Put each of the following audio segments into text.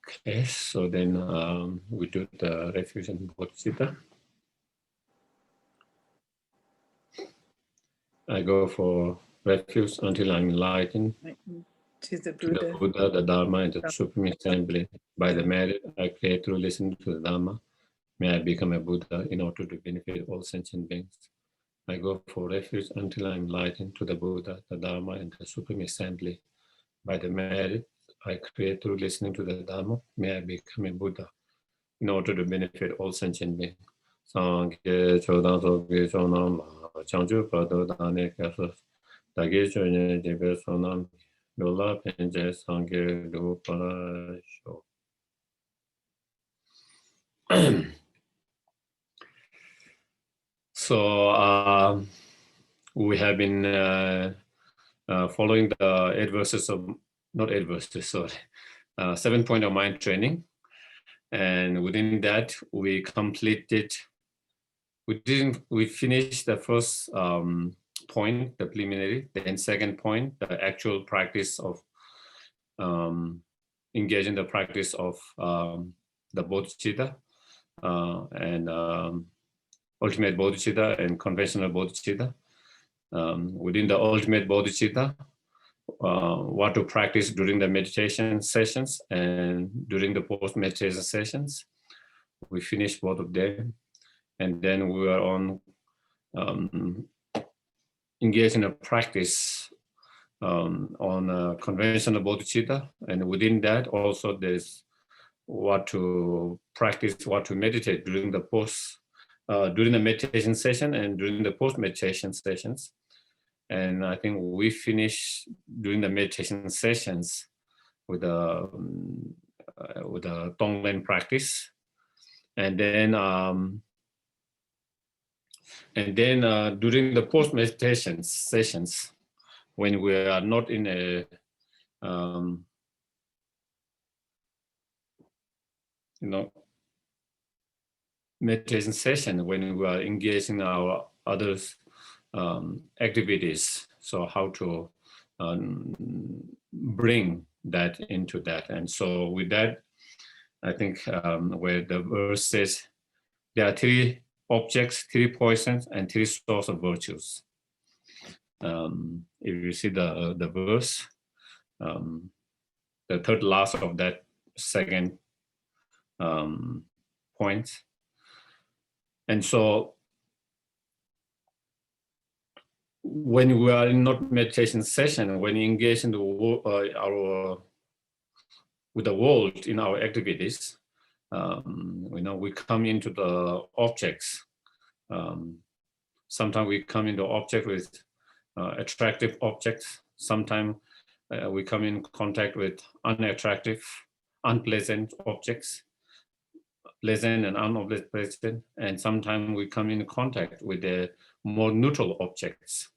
Okay, so then we do the refuge and bodhicitta. I go for refuge until I'm enlightened to the to the Buddha, the Dharma, and the Supreme Assembly. By the merit I create through listening to the Dharma, may I become a Buddha in order to benefit all sentient beings. I go for refuge until I'm enlightened to the Buddha, the Dharma, and the Supreme Assembly. By the merit I create through listening to the Dharma, may I become a Buddha in order to benefit all sentient beings. Sangye chodang sobe sonam changju pado dane kasos dage chonye jebe sonam yola penje sangye do parasho. So we have been following the 8 verses of, not 8 verses, sorry, 7 point of mind training. And within that, we completed, we finished the first point, the preliminary, then second point, the actual practice of engaging the practice of the bodhicitta and ultimate bodhicitta and conventional bodhicitta. Within the ultimate bodhicitta, what to practice during the meditation sessions and during the post-meditation sessions. We finished both of them. And then we were on engaging a practice on conventional bodhicitta. And within that also there's what to practice, what to meditate during the during the meditation session and during the post-meditation sessions. And I think we finished during the meditation sessions with a Tonglen practice, and then during the post-meditation sessions, when we are not in a meditation session, when we are engaging our others activities, so how to bring that into that. And so with that, I think where the verse says there are 3 objects, 3 poisons, and 3 sources of virtues. If you see the verse, the third last of that second point. And so when we are in not meditation session, when we engage in the with the world in our activities, we come into the objects. Sometimes we come into object with attractive objects. Sometimes we come in contact with unattractive, unpleasant objects, pleasant and unpleasant. And sometimes we come in contact with the more neutral objects.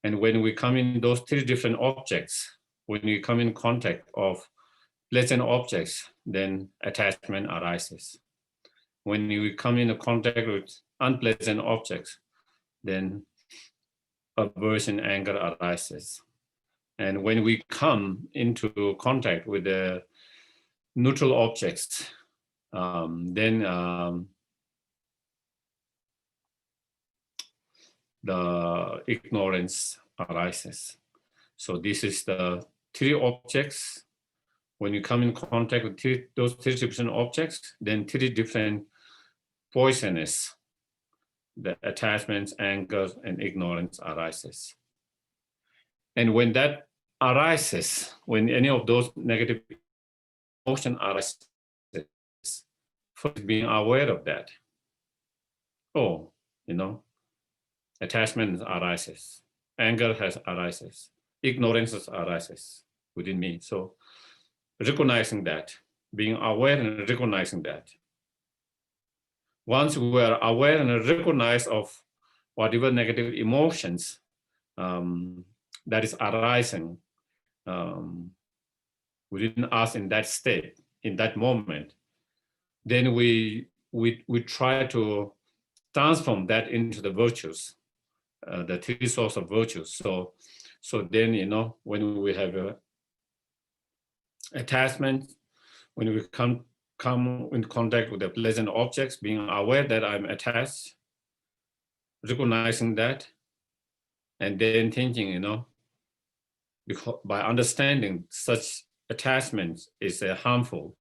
And when we come in those 3 different objects, when we come in contact of pleasant objects, then attachment arises. When we come in contact with unpleasant objects, then aversion, anger arises. And when we come into contact with the neutral objects, then the ignorance arises. So this is the 3 objects. When you come in contact with those 3 different objects, then 3 different poisonous, the attachments, anger, and ignorance arises. And when that arises, when any of those negative emotion arises, first being aware of that. Oh, attachment arises, anger arises, ignorance arises within me. So recognizing that, being aware and recognizing that. Once we are aware and recognize of whatever negative emotions that is arising within us in that state, in that moment, then we try to transform that into the virtues, the 3 sources of virtues. So then, when we have attachment, when we come in contact with the pleasant objects, being aware that I'm attached, recognizing that, and then thinking, because by understanding such attachments is harmful,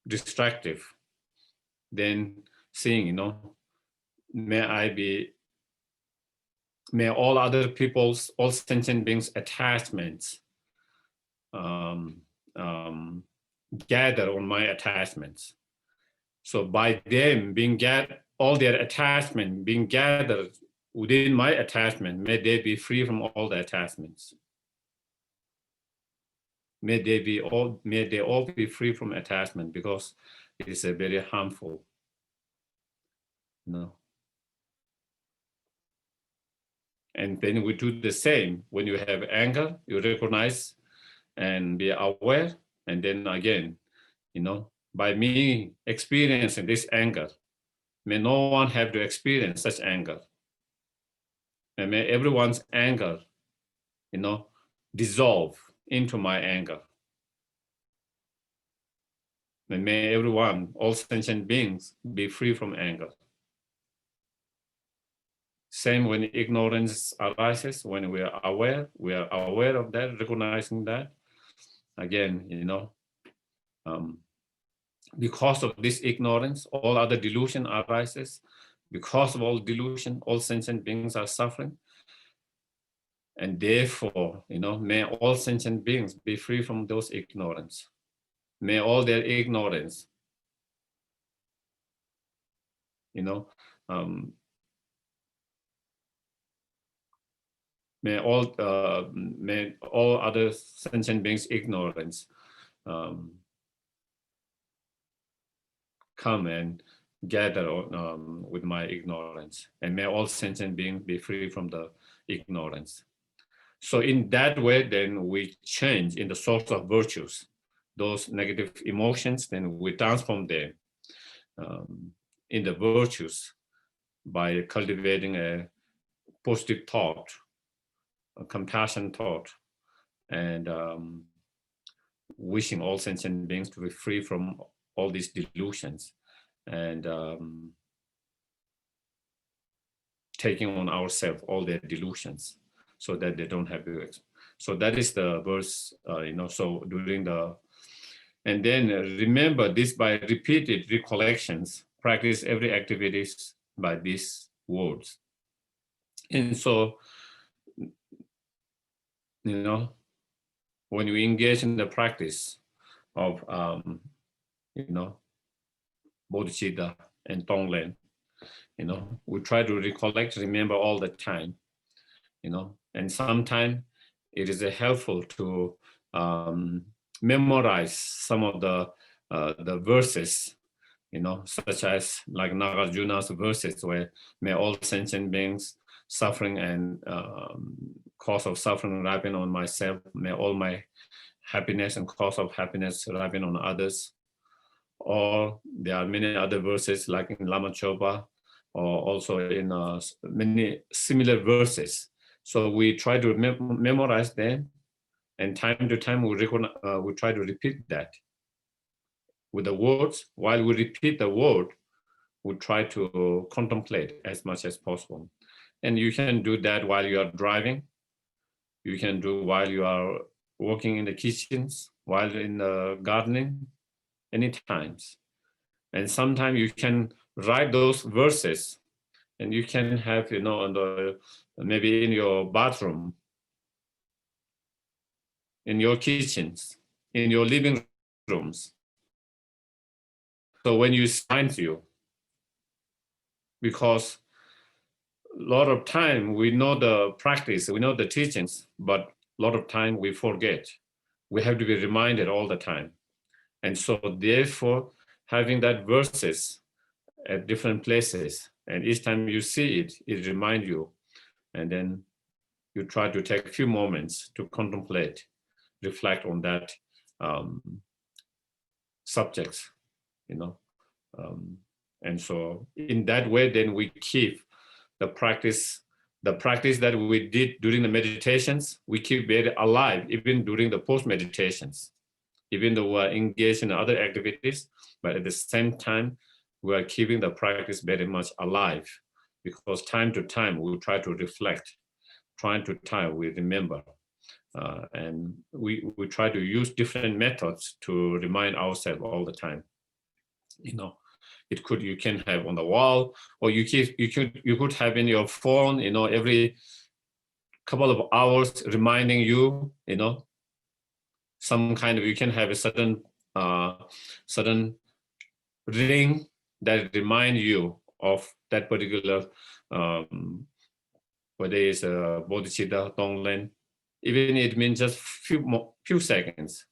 destructive, then seeing, may all other people's, all sentient beings' attachments gather on my attachments. So by them being all their attachment being gathered within my attachment, may they be free from all the attachments. May they all be free from attachment, because it is a very harmful. And then we do the same. When you have anger, you recognize and be aware. And then again, by me experiencing this anger, may no one have to experience such anger. And may everyone's anger, dissolve into my anger. And may everyone, all sentient beings, be free from anger. Same when ignorance arises, when we are aware of that, recognizing that. Again, because of this ignorance, all other delusion arises. Because of all delusion, all sentient beings are suffering. And therefore, may all sentient beings be free from those ignorance. May all their ignorance, may all other sentient beings' ignorance come and gather with my ignorance, and may all sentient beings be free from the ignorance. So in that way, then we change in the source of virtues, those negative emotions, then we transform them in the virtues by cultivating a positive thought, a compassion thought, and wishing all sentient beings to be free from all these delusions, and taking on ourselves all their delusions, so that they don't have to. So that is the verse, so during the, and then remember this by repeated recollections, practice every activities by these words. And so, when we engage in the practice of, bodhicitta and tonglen, we try to recollect, remember all the time, and sometimes it is helpful to memorize some of the verses, such as like Nagarjuna's verses, where may all sentient beings suffering and cause of suffering ripen on myself, may all my happiness and cause of happiness ripen on others. Or there are many other verses like in Lama Chopa, or also in many similar verses. So we try to memorize them, and time to time we try to repeat that with the words. While we repeat the word, we try to contemplate as much as possible. And you can do that while you are driving. You can do while you are working in the kitchens, while in the gardening, any times. And sometimes you can write those verses, and you can have, on maybe in your bathroom, in your kitchens, in your living rooms. So when you find you, because a lot of time we know the practice, we know the teachings, but a lot of time we forget. We have to be reminded all the time. And so therefore, having that verses at different places, and each time you see it, it reminds you. And then you try to take a few moments to contemplate, reflect on that subjects, and so in that way, then we keep the practice that we did during the meditations, we keep it alive even during the post meditations. even though we're engaged in other activities, but at the same time, we are keeping the practice very much alive, because time to time we try to reflect, time to time we remember, and we try to use different methods to remind ourselves all the time. It could, you can have on the wall, or you could have in your phone, every couple of hours reminding you, some kind of, you can have a certain ring that remind you of that particular, whether it's a bodhicitta, tonglen, even it means just few seconds,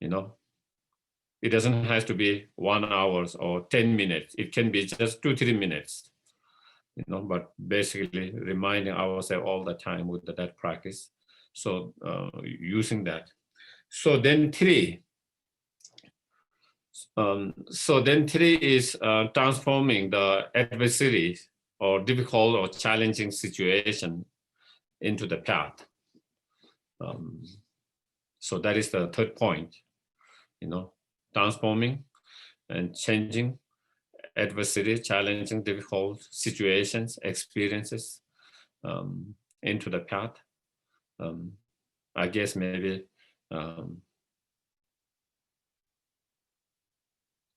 It doesn't have to be 1 hour or 10 minutes. It can be just 2-3 minutes, but basically reminding ourselves all the time with that practice. So using that. So then three is transforming the adversary or difficult or challenging situation into the path. So that is the third point, transforming and changing adversity, challenging, difficult situations, experiences into the path. I guess maybe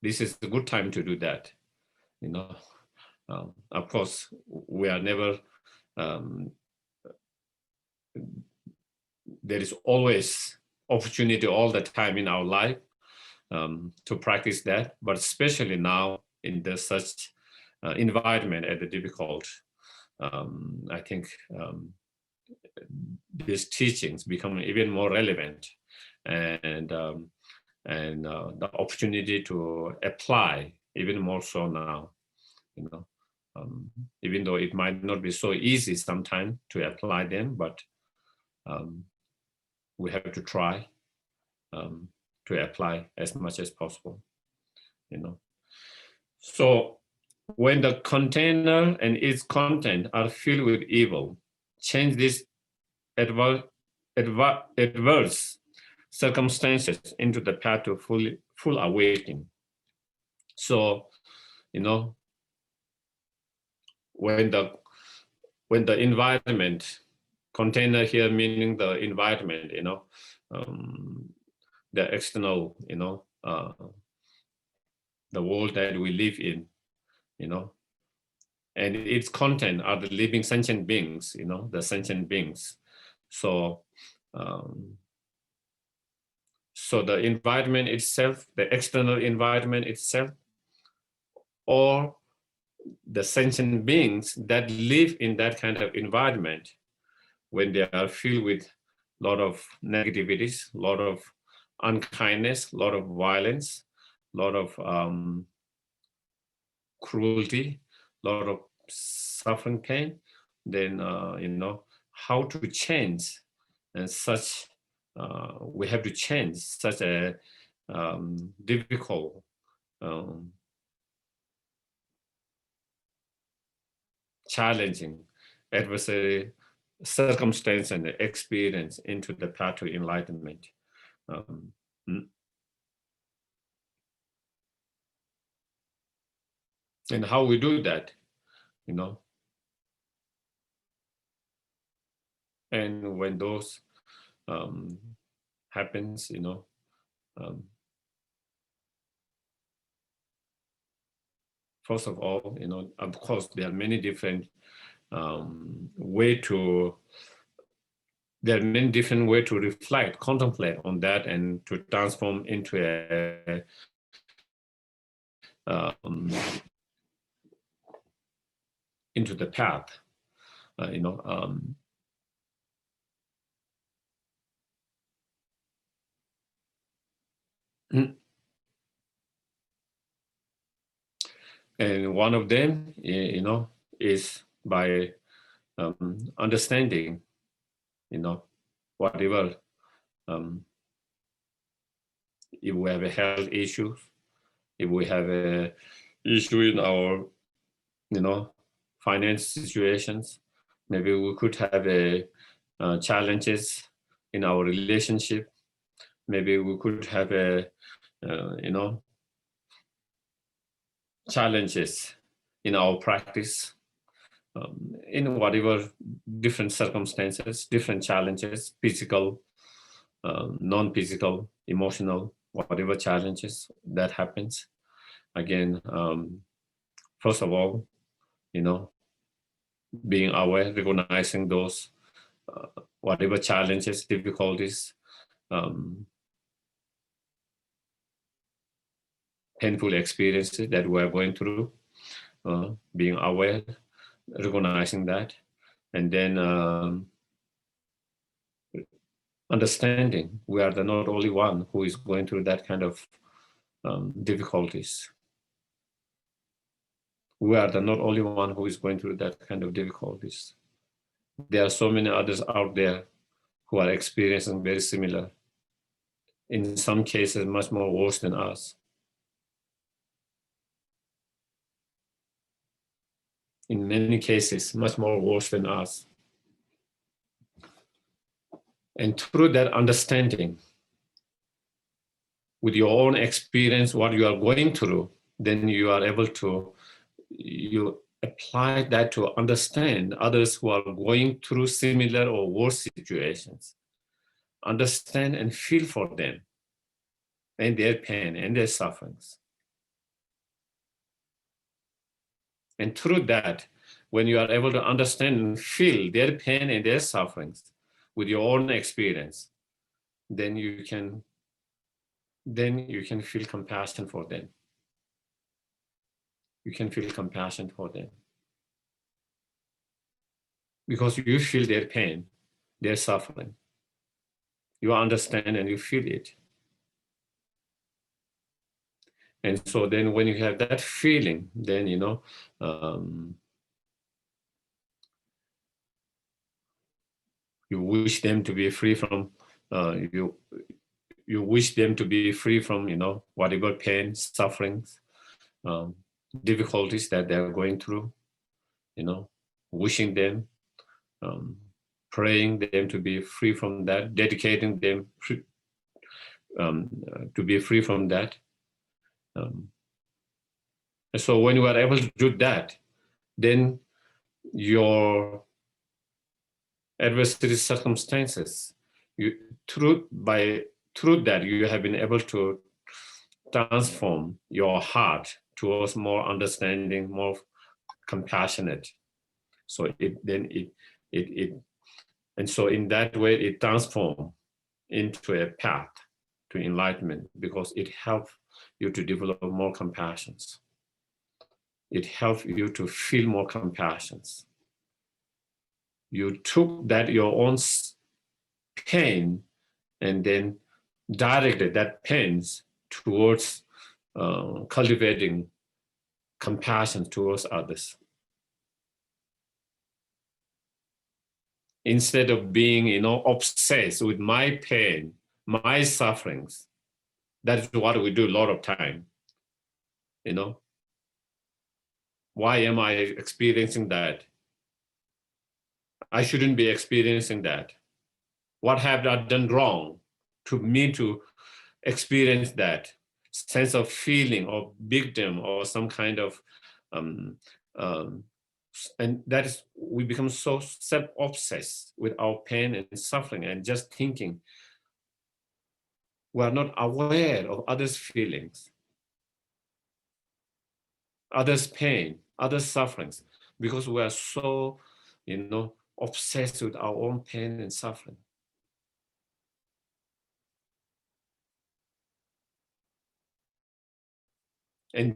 this is a good time to do that. Of course, we are never, there is always opportunity all the time in our life to practice that, but especially now in such environment at the difficult, I think these teachings become even more relevant, and the opportunity to apply even more so now, even though it might not be so easy sometimes to apply them, but we have to try to apply as much as possible, So when the container and its content are filled with evil, change these adverse circumstances into the path to full awakening. So, when the environment, container here meaning the environment, the external, the world that we live in, and its content are the living sentient beings, the sentient beings. So, so the environment itself, the external environment itself, or the sentient beings that live in that kind of environment, when they are filled with a lot of negativities, a lot of unkindness, a lot of violence, a lot of cruelty, a lot of suffering, pain, then how to change and such. We have to change such a difficult challenging adversary circumstance and experience into the path to enlightenment. And how we do that, and when those happens, first of all, of course, there are many different way to reflect, contemplate on that, and to transform into a into the path, and one of them, is by understanding, whatever, if we have a health issue, if we have a issue in our, finance situations, maybe we could have a challenges in our relationship, maybe we could have a, challenges in our practice, in whatever different circumstances, different challenges, physical, non-physical, emotional, whatever challenges that happens. Again, first of all, being aware, recognizing those whatever challenges, difficulties, painful experiences that we're going through, being aware, recognizing that, and then understanding we are the not only one who is going through that kind of difficulties. We are the not only one who is going through that kind of difficulties. There are so many others out there who are experiencing very similar, in some cases much more worse than us. In many cases, much more worse than us. And through that understanding, with your own experience, what you are going through, then you are able to, you apply that to understand others who are going through similar or worse situations. Understand and feel for them and their pain and their sufferings. And through that, when you are able to understand and feel their pain and their sufferings with your own experience, then you can feel compassion for them. You can feel compassion for them. Because you feel their pain, their suffering. You understand and you feel it. And so then when you have that feeling, then, you wish them to be free from, you wish them to be free from, whatever pain, sufferings, difficulties that they're going through, wishing them, praying them to be free from that, dedicating them to be free from that. And so when you are able to do that, then your adversity circumstances, through that, you have been able to transform your heart towards more understanding, more compassionate. So and so in that way, it transforms into a path to enlightenment, because it helps you to develop more compassions. It helps you to feel more compassions. You took that your own pain and then directed that pain towards cultivating compassion towards others. Instead of being, obsessed with my pain, my sufferings. That's what we do a lot of time. Why am I experiencing that? I shouldn't be experiencing that. What have I done wrong to me to experience that sense of feeling of victim or some kind of, and that is, we become so self-obsessed with our pain and suffering and just thinking. We are not aware of others' feelings, others' pain, others' sufferings, because we are so, obsessed with our own pain and suffering. And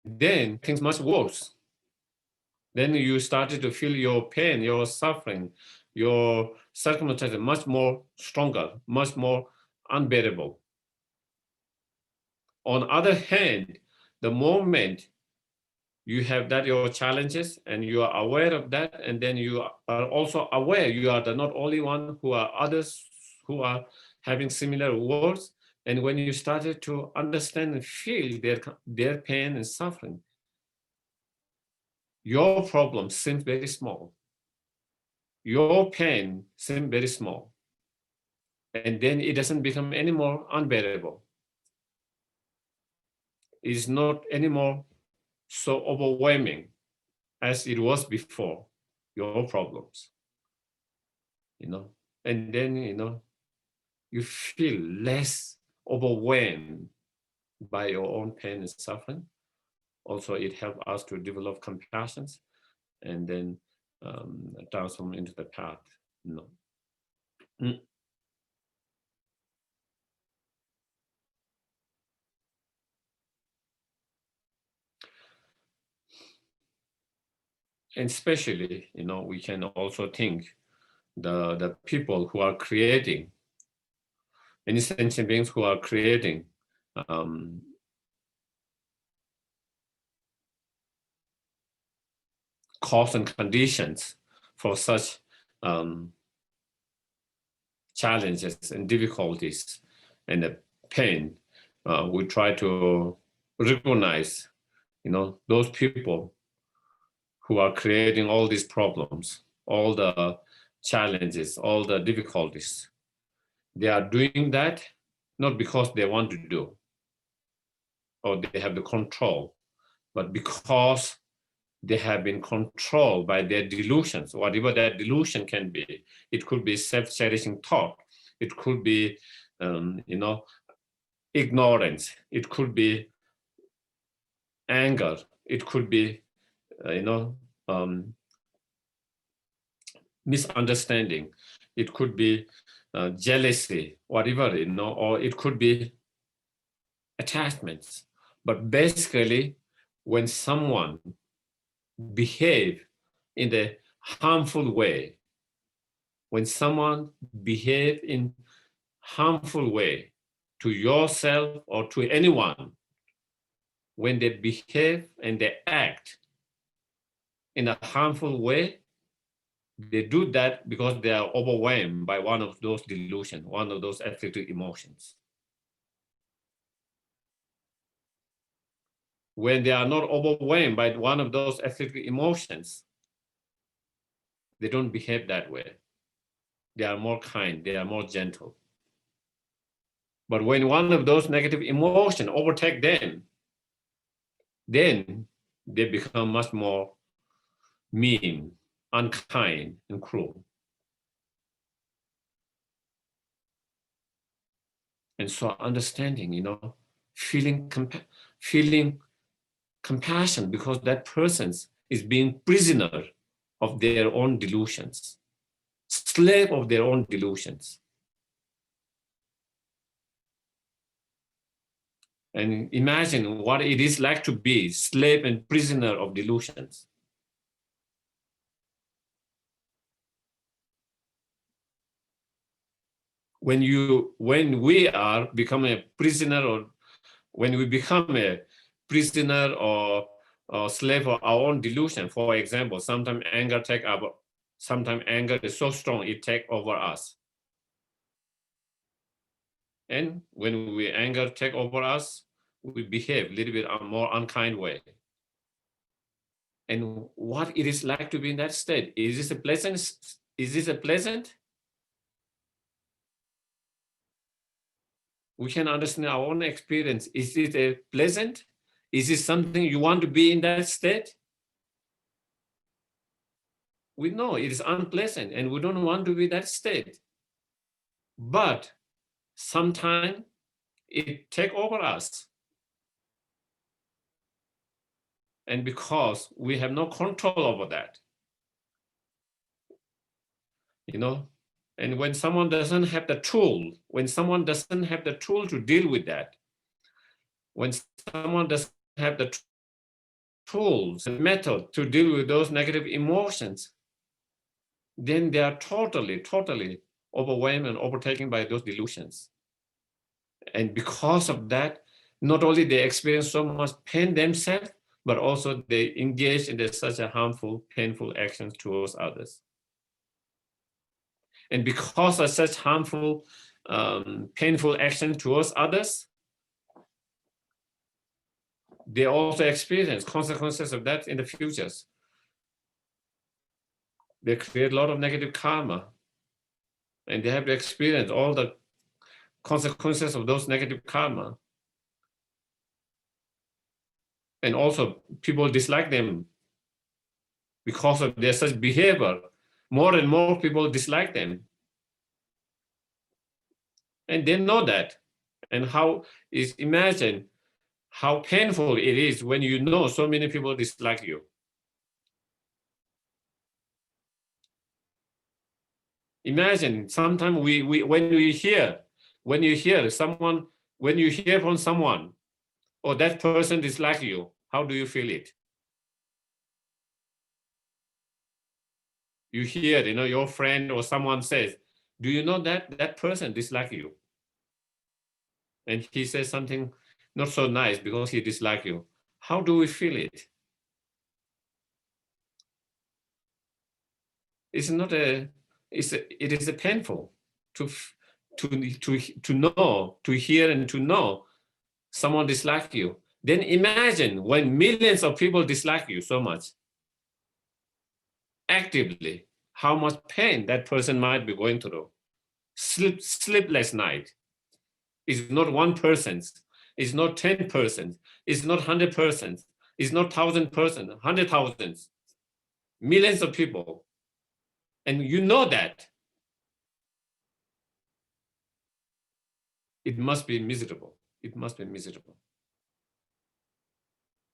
then things much worse. Then you started to feel your pain, your suffering, your circumstances much more stronger, much more unbearable. On the other hand, the moment you have that your challenges and you are aware of that, and then you are also aware you are the not only one, who are others who are having similar woes. And when you started to understand and feel their pain and suffering, your problem seems very small. Your pain seems very small. And then it doesn't become any more unbearable. It's not anymore so overwhelming as it was before, your problems, and then, you feel less overwhelmed by your own pain and suffering. Also, it helps us to develop compassion and then transform into the path. Mm. And especially, we can also think the people who are creating, any sentient beings who are creating cause and conditions for such challenges and difficulties and the pain. We try to recognize, those people who are creating all these problems, all the challenges, all the difficulties. They are doing that not because they want to do or they have the control, but because they have been controlled by their delusions, whatever that delusion can be. It could be self-cherishing thought. It could be, ignorance. It could be anger. It could be, misunderstanding. It could be jealousy, whatever, or it could be attachments. But basically, when someone behave in a harmful way, when someone behave in harmful way to yourself or to anyone, when they behave and they act in a harmful way, they do that because they are overwhelmed by one of those delusions, one of those afflictive emotions. When they are not overwhelmed by one of those afflictive emotions, they don't behave that way. They are more kind, they are more gentle. But when one of those negative emotions overtake them, then they become much more mean, unkind, and cruel. And so understanding, feeling compassion because that person is being prisoner of their own delusions, slave of their own delusions. And imagine what it is like to be slave and prisoner of delusions. When we are become a prisoner, or when we become a prisoner or slave of our own delusion, for example, sometimes anger is so strong it take over us. And when anger take over us, we behave a little bit more unkind way. And what it is like to be in that state? Is this a pleasant? We can understand our own experience. Is it a pleasant? Is it something you want to be in that state? We know it is unpleasant and we don't want to be that state. But sometimes it take over us. And because we have no control over that, and when someone doesn't have the tool, to deal with that, when someone doesn't have the tools and method to deal with those negative emotions, then they are totally overwhelmed and overtaken by those delusions. And because of that, not only they experience so much pain themselves, but also they engage in such a harmful, painful actions towards others. And because of such harmful, painful action towards others, they also experience consequences of that in the futures. They create a lot of negative karma, and they have to experience all the consequences of those negative karma. And also people dislike them because of their such behavior. More and more people dislike them. And they know that. And imagine how painful it is when you know so many people dislike you. Imagine sometimes when you hear from someone, or that person dislike you, how do you feel it? You hear, your friend or someone says, do you know that person dislike you? And he says something not so nice because he dislike you. How do we feel it? It is painful to know, to hear and to know someone dislike you. Then imagine when millions of people dislike you so much actively, how much pain that person might be going through. Sleepless night. It's not one person's, it's not 10 persons, it's not 100 persons, it's not 1,000 persons, 100,000s, millions of people. And you know that. It must be miserable. It must be miserable.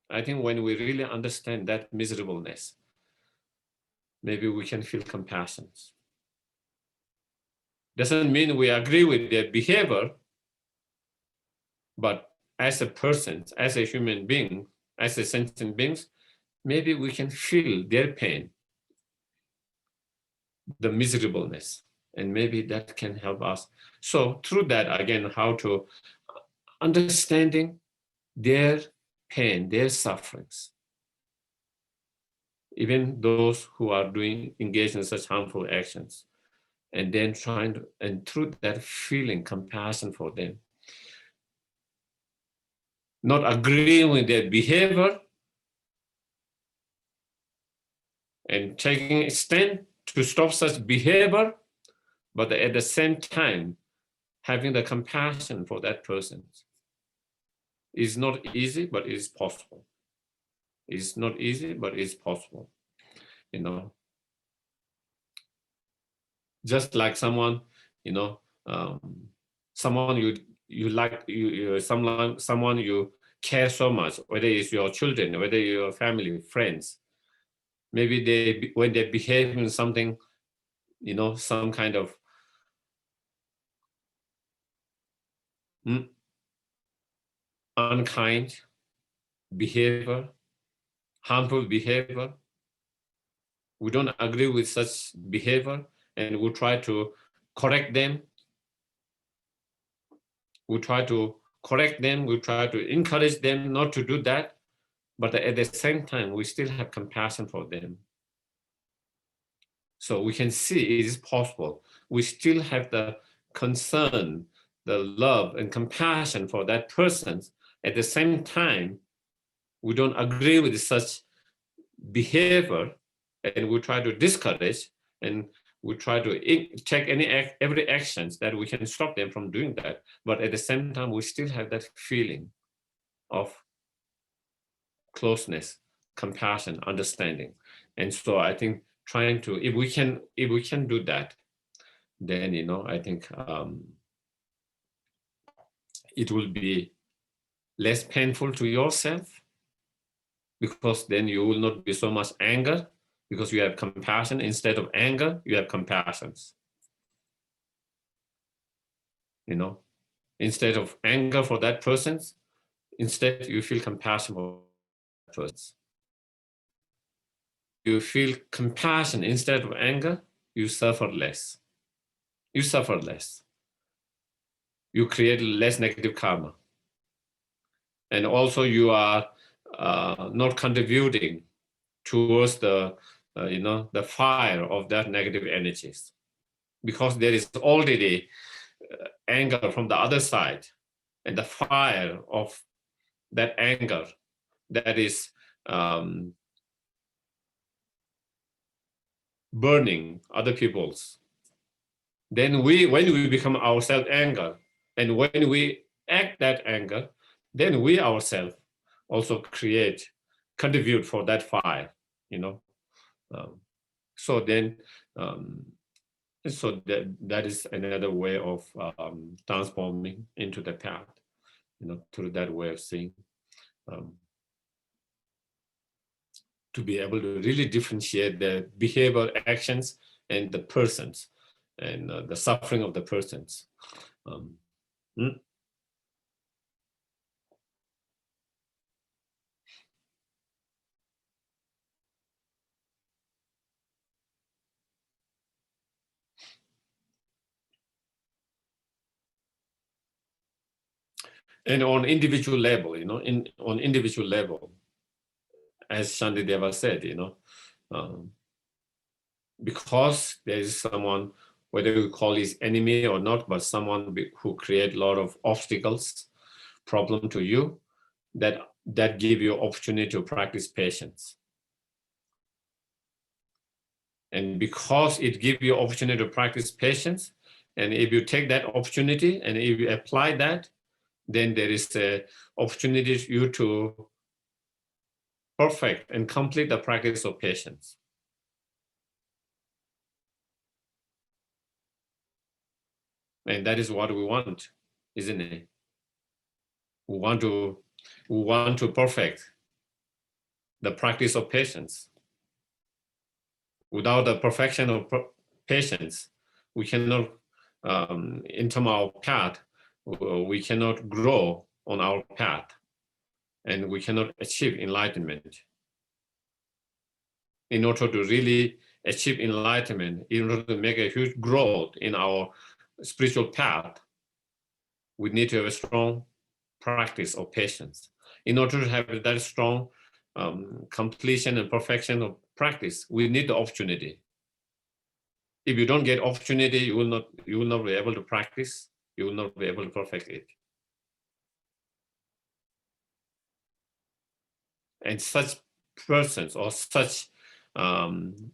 I think when we really understand that miserableness, maybe we can feel compassion. Doesn't mean we agree with their behavior, but as a person, as a human being, as a sentient beings, maybe we can feel their pain, the miserableness, and maybe that can help us. So through that, again, how to understanding their pain, their sufferings, even those who are engaged in such harmful actions, and then and through that feeling compassion for them, not agreeing with their behavior and taking a stand to stop such behavior, but at the same time, having the compassion for that person. It's not easy, but it is possible. It's not easy, but it's possible. Just like someone, someone you like, someone you care so much, whether it's your children, whether your family, friends, maybe when they behave in something, some kind of unkind behavior, harmful behavior, we don't agree with such behavior, and we try to correct them. We try to encourage them not to do that, but at the same time, we still have compassion for them. So we can see it is possible. We still have the concern, the love and compassion for that person. At the same time, we don't agree with such behavior, and we try to discourage, and we try to take every actions that we can stop them from doing that. But at the same time, we still have that feeling of closeness, compassion, understanding. And so I think if we can do that, then I think it will be less painful to yourself, because then you will not be so much anger, because you have compassion. Instead of anger, you have compassion. Instead of anger for that person, instead you feel compassion for that person. You feel compassion instead of anger, you suffer less. You suffer less. You create less negative karma. And also you are not contributing towards the fire of that negative energies, because there is already anger from the other side, and the fire of that anger that is burning other people's. Then when we become ourselves anger, And when we act that anger, then we ourselves also contribute for that fire, you know. Um, so then, um, so that is another way of transforming into the path, you know, through that way of seeing, to be able to really differentiate the behavioral actions and the persons and the suffering of the persons. Mm. And on individual level, you know, on individual level, as Shantideva said, you know, um, because there is someone, whether we call his enemy or not, but someone who create a lot of obstacles, problem to you, that give you opportunity to practice patience. And because it gives you opportunity to practice patience, and if you take that opportunity and if you apply that, then there is an opportunity for you to perfect and complete the practice of patience. And that is what we want, isn't it? We want to perfect the practice of patience. Without the perfection of patience, we cannot, in terms of our path, we cannot grow on our path, and we cannot achieve enlightenment. In order to really achieve enlightenment, in order to make a huge growth in our spiritual path, we need to have a strong practice of patience. In order to have that strong completion and perfection of practice, we need the opportunity. If you don't get opportunity, you will not be able to practice. You will not be able to perfect it. And such persons or such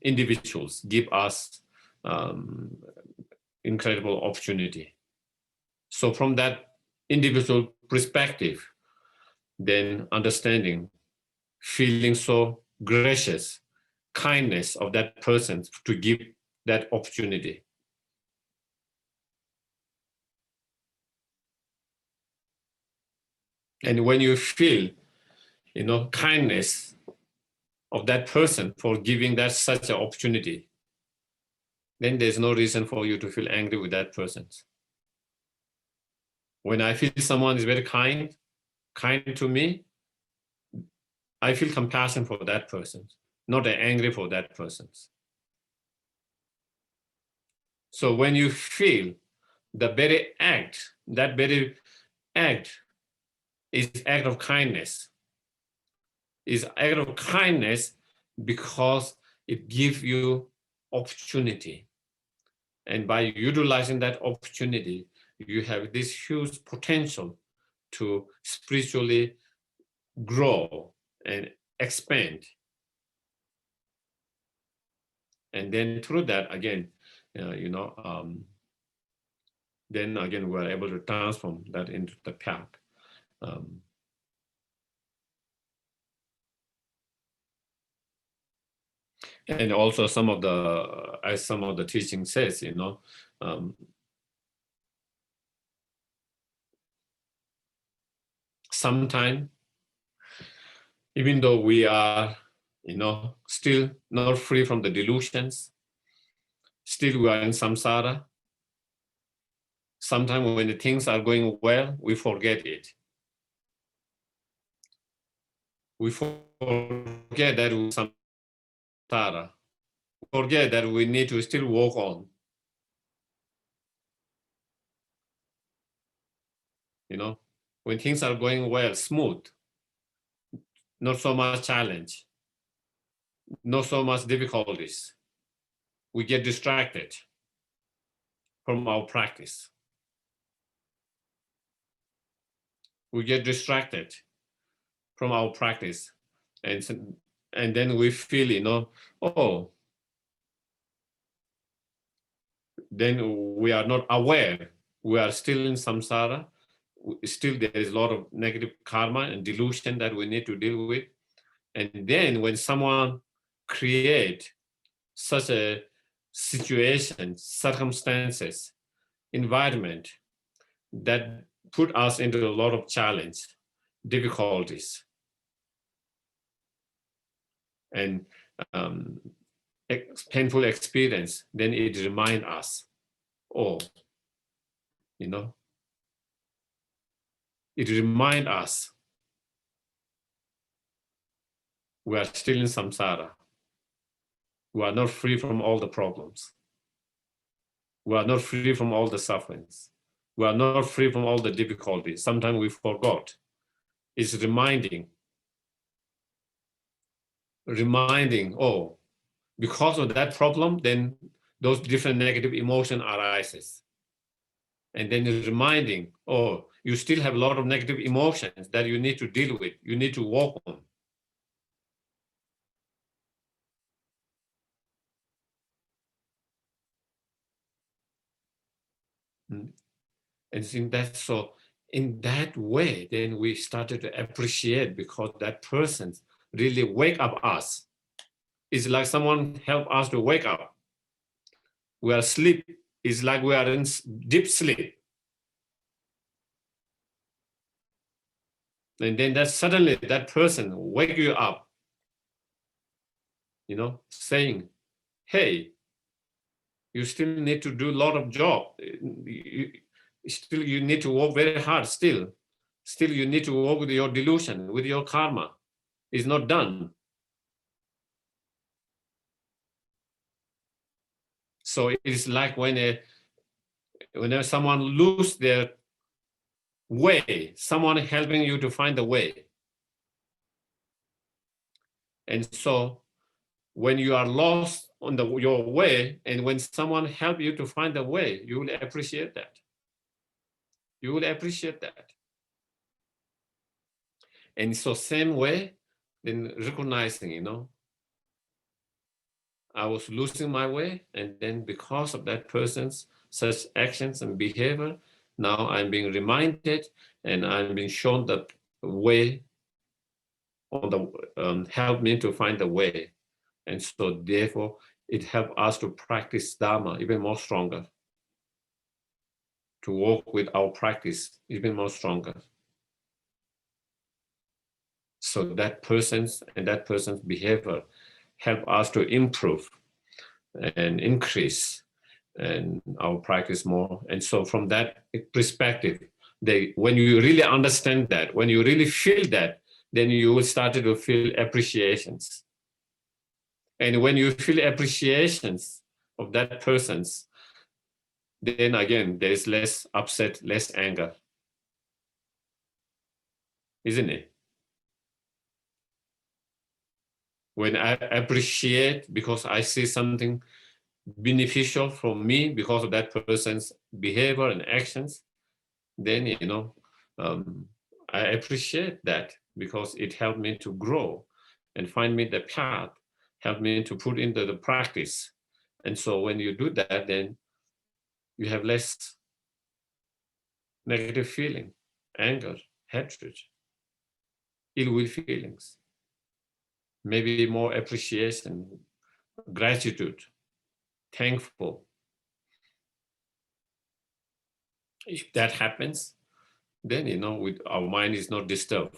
individuals give us incredible opportunity. So from that individual perspective, then understanding, feeling so gracious, kindness of that person to give that opportunity. And when you feel, you know, kindness of that person for giving that such an opportunity, then there's no reason for you to feel angry with that person. When I feel someone is very kind to me, I feel compassion for that person, not angry for that person. So when you feel the very act, that very act is act of kindness, is act of kindness because it gives you opportunity. And by utilizing that opportunity, you have this huge potential to spiritually grow and expand. And then through that, again, then again, we're able to transform that into the path. And also some of the teaching says, you know, sometimes, even though we are, you know, still not free from the delusions, still we are in samsara. Sometimes when the things are going well, we forget it. We forget that we samsara. Forget that we need to still walk on. You know, when things are going well, smooth, not so much challenge, not so much difficulties, we get distracted from our practice. We get distracted from our practice. And then we feel, you know, oh, then we are not aware we are still in samsara. Still, there is a lot of negative karma and delusion that we need to deal with. And then when someone create such a situation, circumstances, environment that put us into a lot of challenge, difficulties, and painful experience, then it reminds us, oh, you know, it reminds us we are still in samsara. We are not free from all the problems. We are not free from all the sufferings. We are not free from all the difficulties. Sometimes we forgot. It's reminding, oh, because of that problem, then those different negative emotion arises. And then it's reminding, oh, you still have a lot of negative emotions that you need to deal with, you need to work on. And in that, so in that way, then we started to appreciate, because that person really wake up us. It's like someone help us to wake up. We are asleep. It's like we are in deep sleep. And then that suddenly that person wake you up, you know, saying, hey, you still need to do a lot of job. You need to work very hard still. Still you need to work with your delusion, with your karma. It's not done. So it is like whenever someone lose their way, someone helping you to find the way. And so when you are lost on your way, and when someone help you to find the way, you will appreciate that. You will appreciate that. And so same way, then recognizing, you know, I was losing my way, and then because of that person's such actions and behavior, now I'm being reminded and I'm being shown the way, on the help me to find the way. And so therefore, it helped us to practice Dharma even more stronger, to work with our practice even more stronger. So that person's behavior help us to improve and increase and our practice more. And so from that perspective, when you really understand that, when you really feel that, then you will start to feel appreciations. And when you feel appreciations of that person's, then again, there is less upset, less anger. Isn't it? When I appreciate because I see something beneficial from me because of that person's behavior and actions, then, you know, I appreciate that because it helped me to grow and find me the path, helped me to put into the practice. And so when you do that, then you have less negative feeling, anger, hatred, ill will feelings, maybe more appreciation, gratitude, thankful. If that happens, then, you know, our mind is not disturbed.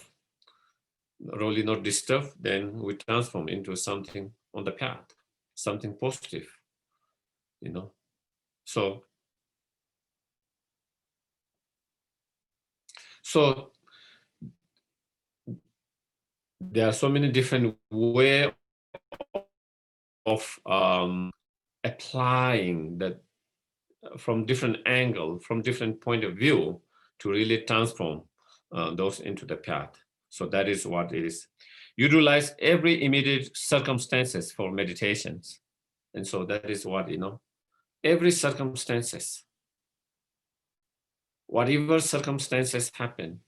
Not only not disturbed, then we transform into something on the path, something positive, you know. So there are so many different ways of applying that from different angle, from different point of view, to really transform those into the path. So that is what it is. Utilize every immediate circumstances for meditations. And so that is what, you know, every circumstances, whatever circumstances happen,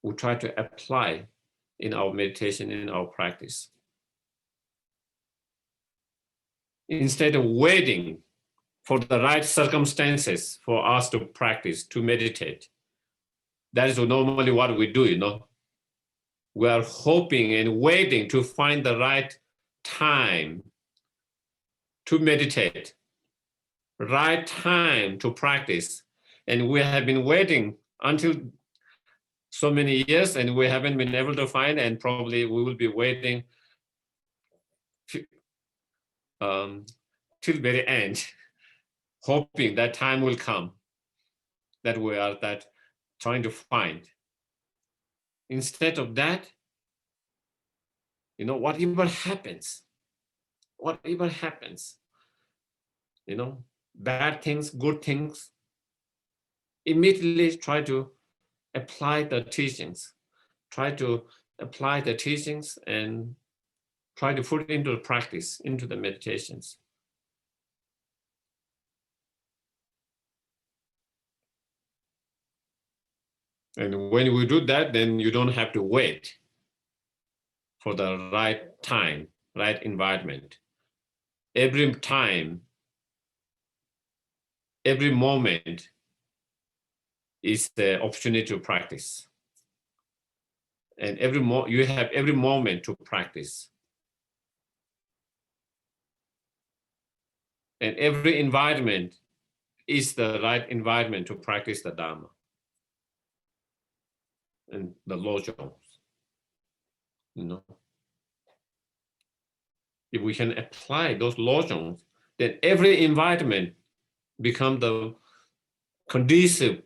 we try to apply in our meditation, in our practice. Instead of waiting for the right circumstances for us to practice, to meditate. That is normally what we do, We are hoping and waiting to find the right time to meditate, right time to practice. And we have been waiting until so many years and we haven't been able to find, and probably we will be waiting till very end, hoping that time will come that we are trying to find. Instead of that, whatever happens, bad things, good things, immediately try to apply the teachings. Try to apply the teachings and try to put it into the practice, into the meditations. And when we do that, then you don't have to wait for the right time, right environment. Every time, every moment is the opportunity to practice. And you have every moment to practice. And every environment is the right environment to practice the Dharma and the Lojong. If we can apply those Lojongs, then every environment becomes the conducive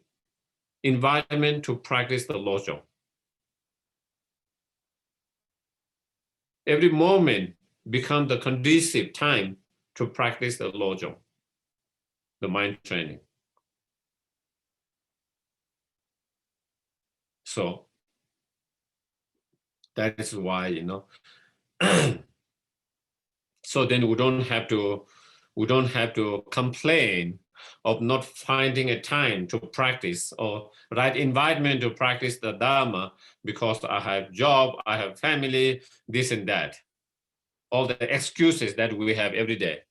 environment to practice the Lojong. Every moment becomes the conducive time to practice the Lojong, the mind training. So that is why, so then we don't have to complain of not finding a time to practice or right environment to practice the Dharma because I have job, I have family, this and that. All the excuses that we have every day,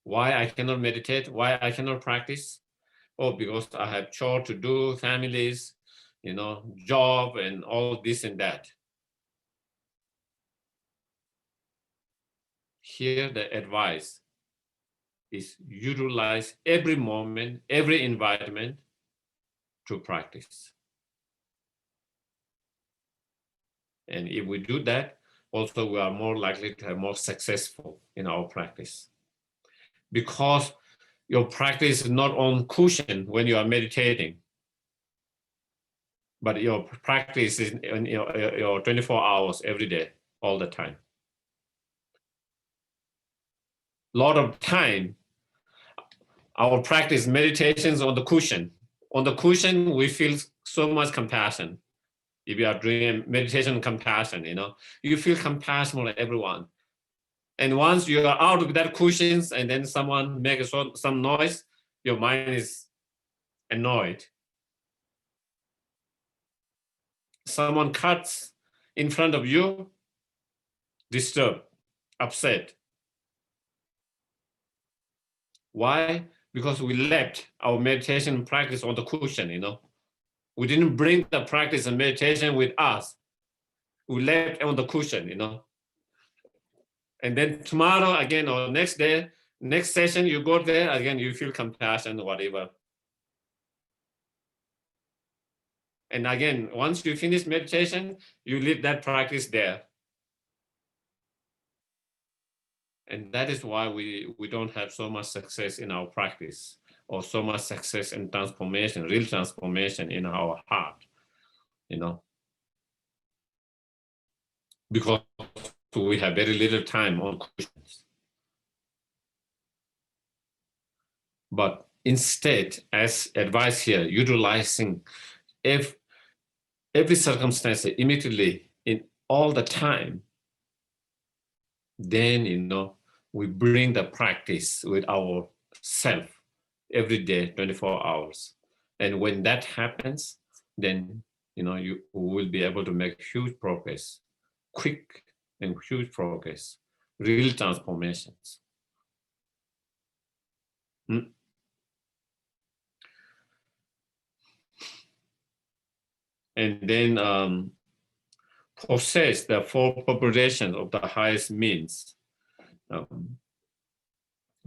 Why I cannot meditate, why I cannot practice? Oh, because I have chore to do, families, job and all this and that. Here the advice is utilize every moment, every environment to practice. And if we do that, also we are more likely to have more successful in our practice. Because your practice is not on cushion when you are meditating, but your practice is in your 24 hours every day, all the time. A lot of time, our practice meditations on the cushion. On the cushion, we feel so much compassion. If you are doing meditation compassion, you feel compassion for everyone. And once you are out of that cushions and then someone makes some noise, your mind is annoyed. Someone cuts in front of you, disturbed, upset. Why? Because we left our meditation practice on the cushion, We didn't bring the practice and meditation with us. We left on the cushion, And then tomorrow again or next day, next session, you go there, again, you feel compassion or whatever. And again, once you finish meditation, you leave that practice there. And that is why we don't have so much success in our practice or so much success in transformation, real transformation in our heart, Because we have very little time on cushions. But instead, as advice here, utilizing every circumstance immediately in all the time, then, we bring the practice with our self every day, 24 hours. And when that happens, then, you will be able to make huge progress, quick and huge progress. real transformations. And then possess the four preparations of the highest means.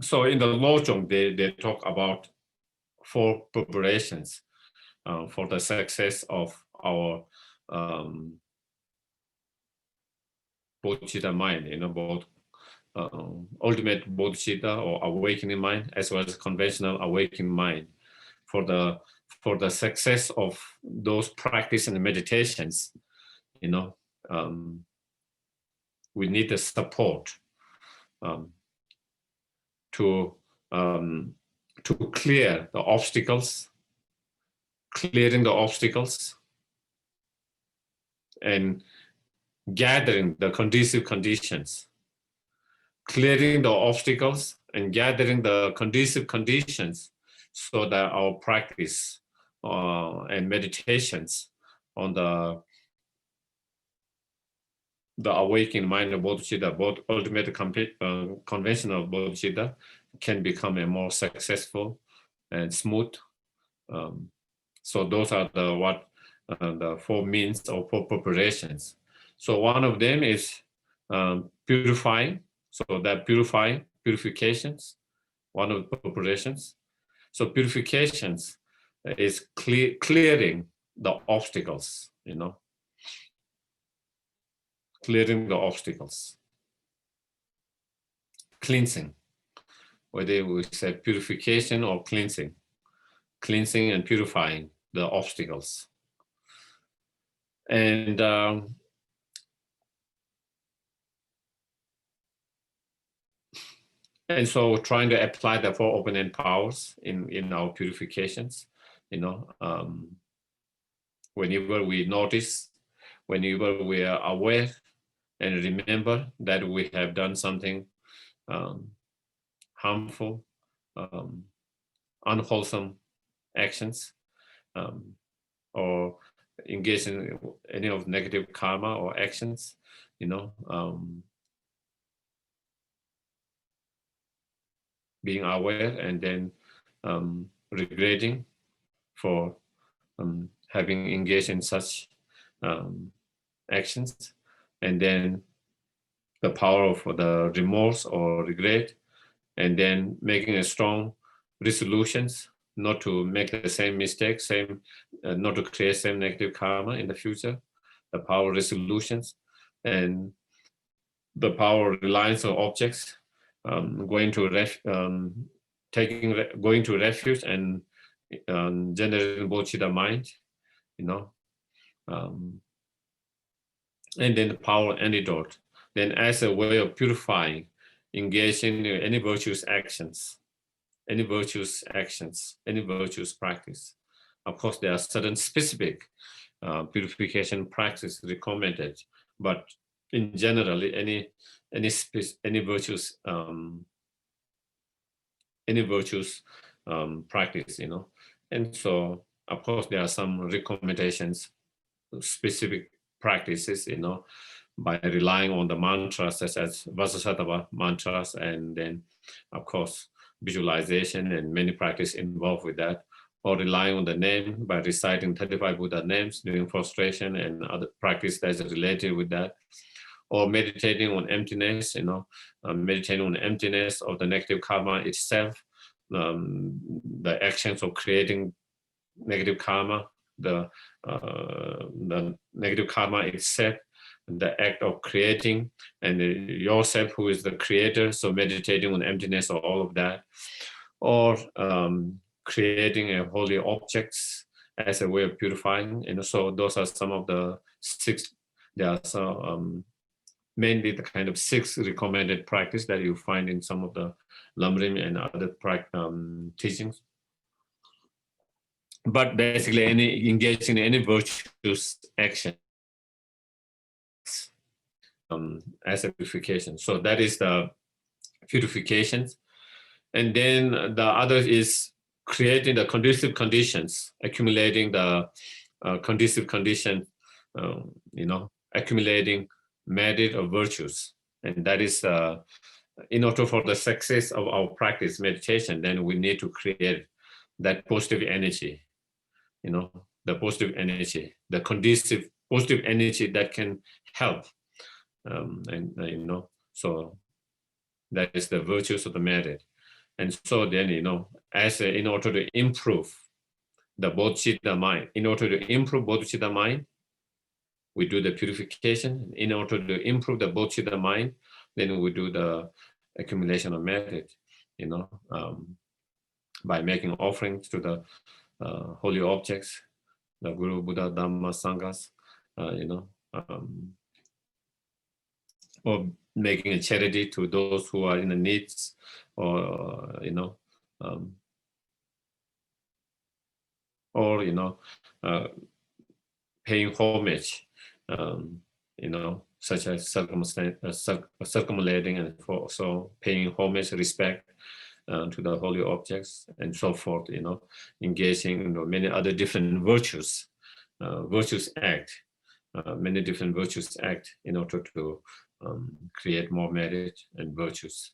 So in the Lojong, they talk about four preparations for the success of our bodhicitta mind, both ultimate bodhicitta or awakening mind, as well as conventional awakening mind. For the success of those practice and meditations, we need the support to clear the obstacles, clearing the obstacles, and gathering the conducive conditions, clearing the obstacles and gathering the conducive conditions so that our practice and meditations on the awakening mind of bodhicitta, both ultimate conventional bodhicitta, can become a more successful and smooth. So those are the four means or four preparations. So one of them is purifying. So that purifications, one of the preparations. So purifications is clearing the obstacles, clearing the obstacles, cleansing, whether we say purification or cleansing and purifying the obstacles. And so trying to apply the four open-end powers in our purifications, whenever we notice, whenever we are aware and remember that we have done something harmful, unwholesome actions, or engage in any of negative karma or actions, being aware and then regretting for having engaged in such actions, and then the power of the remorse or regret, and then making a strong resolutions not to make the same mistake, not to create same negative karma in the future, the power of resolutions, and the power of reliance on objects, going to refuge and generating bodhicitta mind, and then the power antidote. Then as a way of purifying, engaging in any virtuous actions, any virtuous practice. Of course, there are certain specific purification practice recommended, but in general, any virtuous practice, and so of course there are some recommendations, specific practices, by relying on the mantras such as Vajrasattva mantras, and then of course visualization and many practice involved with that, or relying on the name by reciting 35 Buddha names, doing prostration and other practice that's related with that, or meditating on emptiness, meditating on the emptiness of the negative karma itself, the actions of creating negative karma, the negative karma itself, the act of creating, and yourself who is the creator, so meditating on emptiness or all of that, or creating a holy objects as a way of purifying, so those are some of the 6. There are some mainly the kind of 6 recommended practice that you find in some of the Lamrim and other teachings. But basically, engaging in any virtuous action as a purification. So that is the purifications. And then the other is creating the conducive conditions, accumulating the conducive condition, accumulating merit of virtues, And that is, in order for the success of our practice meditation, then we need to create that positive energy, the positive energy, the conducive positive energy that can help. So that is the virtues of the method. And so then, in order to improve the bodhicitta mind, in order to improve bodhicitta mind, we do the purification. In order to improve the bodhicitta mind, then we do the accumulation of merit, by making offerings to the holy objects, the Guru, Buddha, Dhamma, Sanghas, or making a charity to those who are in the needs, or paying homage, such as circumambulating, and also paying homage, respect to the holy objects, and so forth. Engaging in many other different virtues, many different virtues act in order to create more merit and virtues,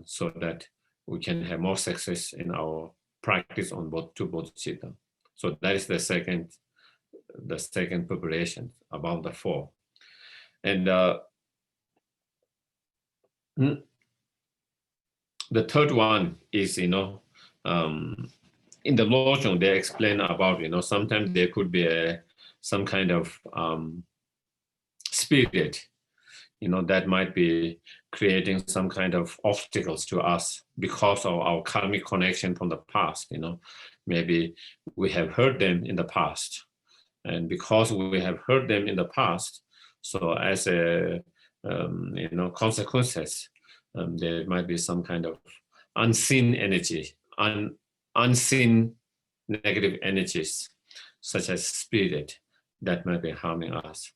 so that we can have more success in our practice on both two bodhicitta. So that is the second preparation about the four. And the third one is, in the Lojong, they explain about, sometimes there could be some kind of spirit, that might be creating some kind of obstacles to us because of our karmic connection from the past. Maybe we have heard them in the past, and because we have heard them in the past, so as a consequences, there might be some kind of unseen energy, unseen negative energies, such as spirit, that might be harming us,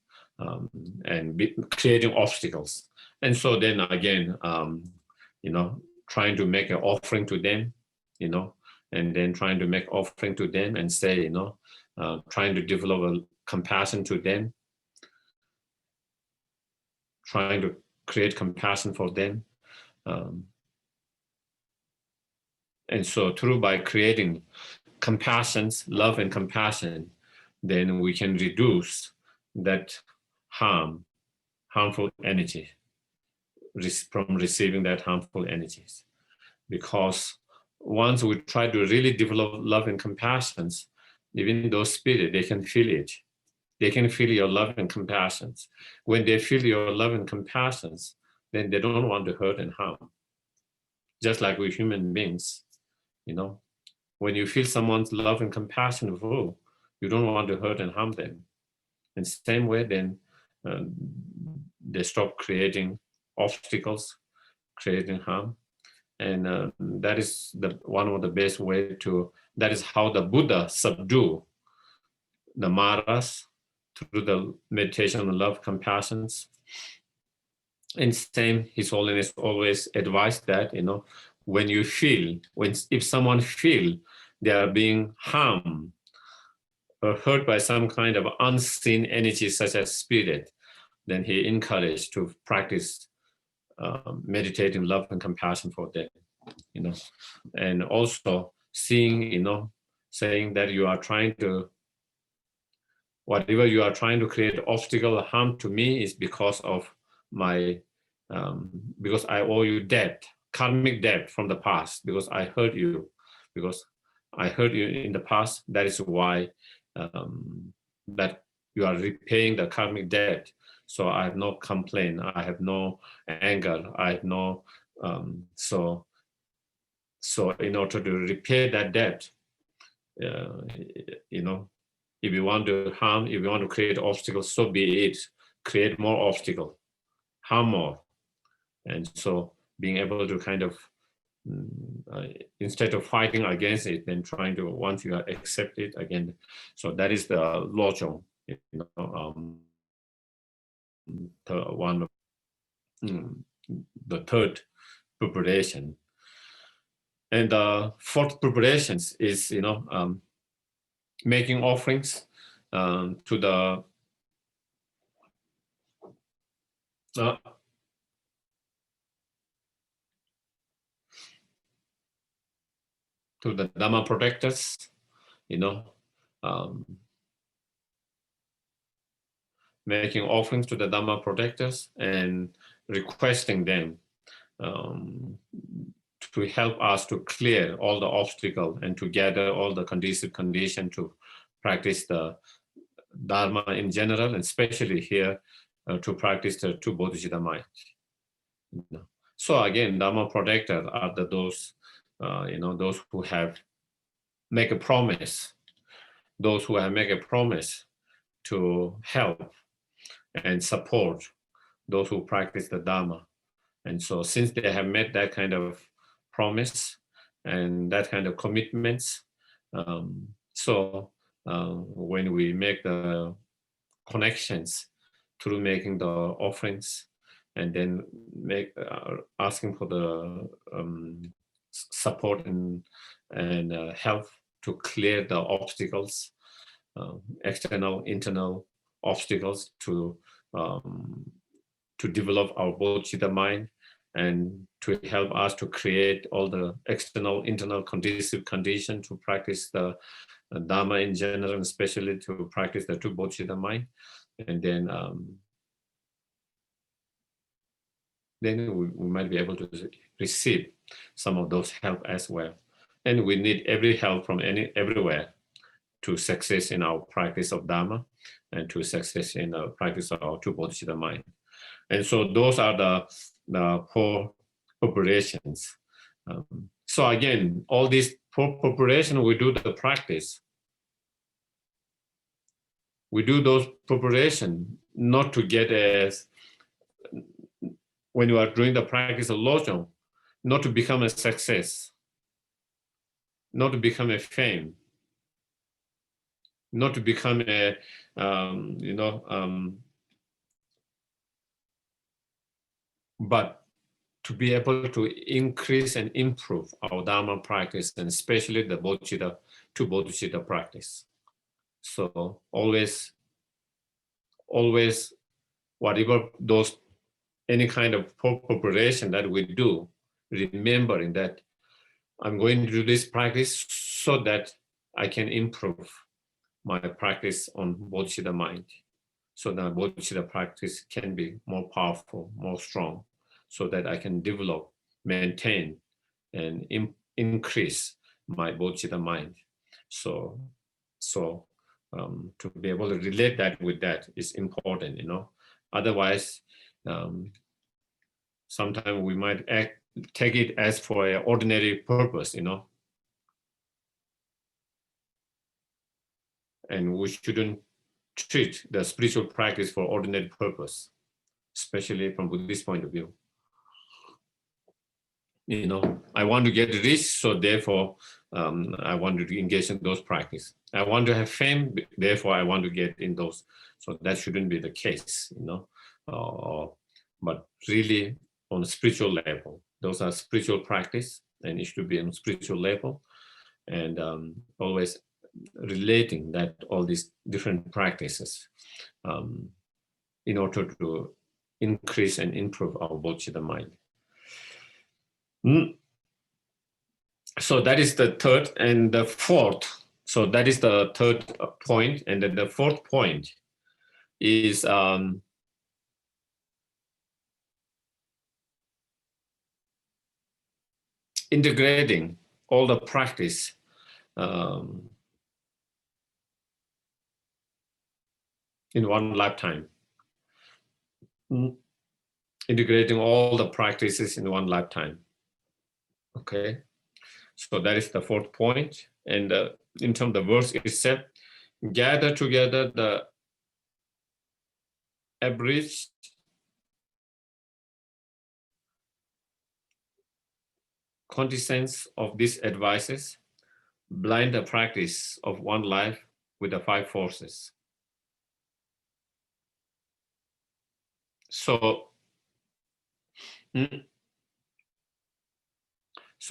and creating obstacles. And so then again, trying to make an offering to them, and then trying to make offering to them and say, trying to develop a compassion to them, trying to create compassion for them. And so by creating compassions, love and compassion, then we can reduce that harmful energy from receiving that harmful energies. Because once we try to really develop love and compassion, even those spirit, they can feel it. They can feel your love and compassion. When they feel your love and compassion, then they don't want to hurt and harm. Just like we human beings, when you feel someone's love and compassion for you, you don't want to hurt and harm them. In the same way, then they stop creating obstacles, creating harm. And that is one of the best way that is how the Buddha subdue the maras through the meditation of love, compassions. And same, His Holiness always advised that, when you feel, if someone feel they are being harmed or hurt by some kind of unseen energy, such as spirit, then he encouraged to practice meditating love and compassion for them, and also seeing, saying that you are trying to, whatever you are trying to create obstacle or harm to me is because of my, because I owe you debt, karmic debt from the past, because I hurt you in the past. That is why that you are repaying the karmic debt. So I have no complaint, I have no anger, I have no, so in order to repay that debt, if you want to harm, if you want to create obstacles, so be it. Create more obstacle, harm more. And so being able to kind of, instead of fighting against it, then trying to, once you accept it again. So that is the Lojong, the third preparation. And the fourth preparations is, making offerings to the to the Dhamma protectors, making offerings to the Dhamma protectors and requesting them to help us to clear all the obstacles and to gather all the conducive condition to practice the Dharma in general, and especially here to practice the two bodhicitta mind. So again, Dhamma protectors are those who have make a promise, those who have made a promise to help and support those who practice the Dharma. And so since they have made that kind of promise and that kind of commitments, when we make the connections through making the offerings and then asking for the support and help to clear the obstacles, external, internal obstacles to develop our bodhicitta mind and to help us to create all the external, internal conducive condition to practice the Dharma in general, and especially to practice the two bodhicitta mind. And then we might be able to receive some of those help as well. And we need every help from everywhere to success in our practice of Dharma and to success in the practice of our two bodhicitta mind. And so those are the four preparations. So again, all these four preparations, we do the practice. We do those preparations not to get when you are doing the practice of Lojong, not to become a success, not to become a fame, not to become a, but to be able to increase and improve our Dharma practice, and especially the bodhicitta, two bodhicitta practice. So always, whatever any kind of preparation that we do, remembering that I'm going to do this practice so that I can improve my practice on bodhicitta mind, so that bodhicitta practice can be more powerful, more strong, so that I can develop, maintain, and increase my bodhicitta mind. So to be able to relate that with that is important, Otherwise, sometimes we might take it as for an ordinary purpose, And we shouldn't treat the spiritual practice for ordinary purpose, especially from Buddhist point of view. I want to get rich, so therefore I want to engage in those practice. I want to have fame, therefore I want to get in those. So that shouldn't be the case, but really on a spiritual level, those are spiritual practice, and it should be on a spiritual level, and always relating that all these different practices in order to increase and improve our bodhicitta mind. So that is the third and the fourth. So that is the third point. And then the fourth point is integrating all the practice in one lifetime. Integrating all the practices in one lifetime. Okay, so that is the fourth point. And in terms of the verse itself, gather together the abridged quintessence of these advices, blind the practice of one life with the five forces. So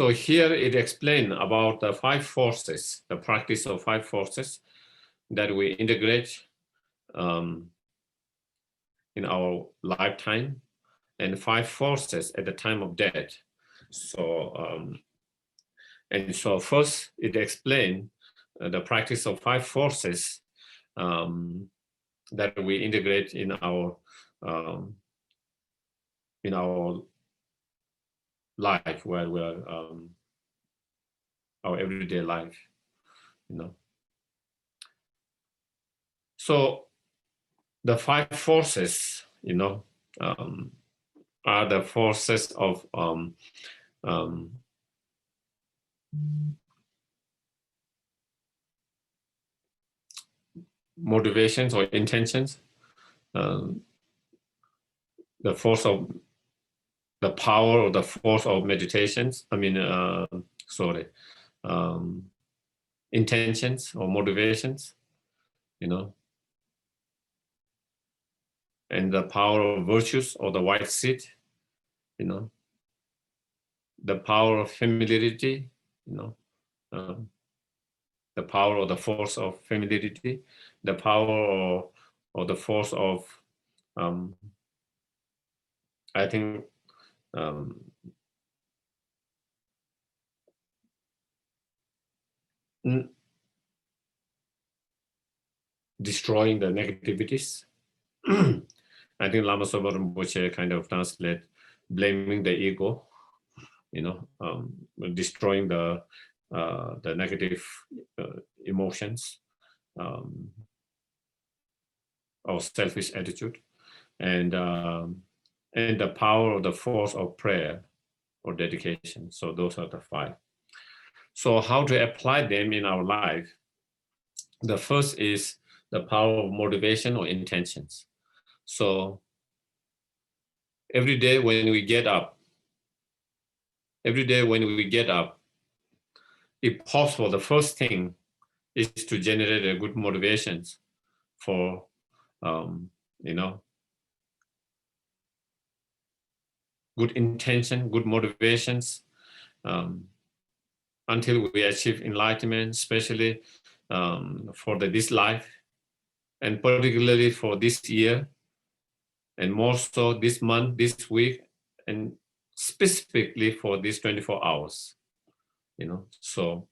here it explains about the five forces, the practice of five forces that we integrate in our lifetime, and five forces at the time of death. So And so first it explained the practice of 5 forces that we integrate in our life, where we're our everyday life, So the 5 forces, are the forces of motivations or intentions, the force of the power or the force of meditations. Intentions or motivations, and the power of virtues or the white seed, the power of familiarity, the power or the force of familiarity, the power or the force of, I think, destroying the negativities. I think Lama Sopa Rinpoche kind of translate blaming the ego, destroying the negative emotions, or selfish attitude, and the power or the force of prayer or dedication. So those are the 5. So how to apply them in our life? The first is the power of motivation or intentions. So every day when we get up, if possible, the first thing is to generate a good motivations for, good intention, good motivations, until we achieve enlightenment, especially for this life, and particularly for this year, and more so this month, this week, and specifically for these 24 hours, So,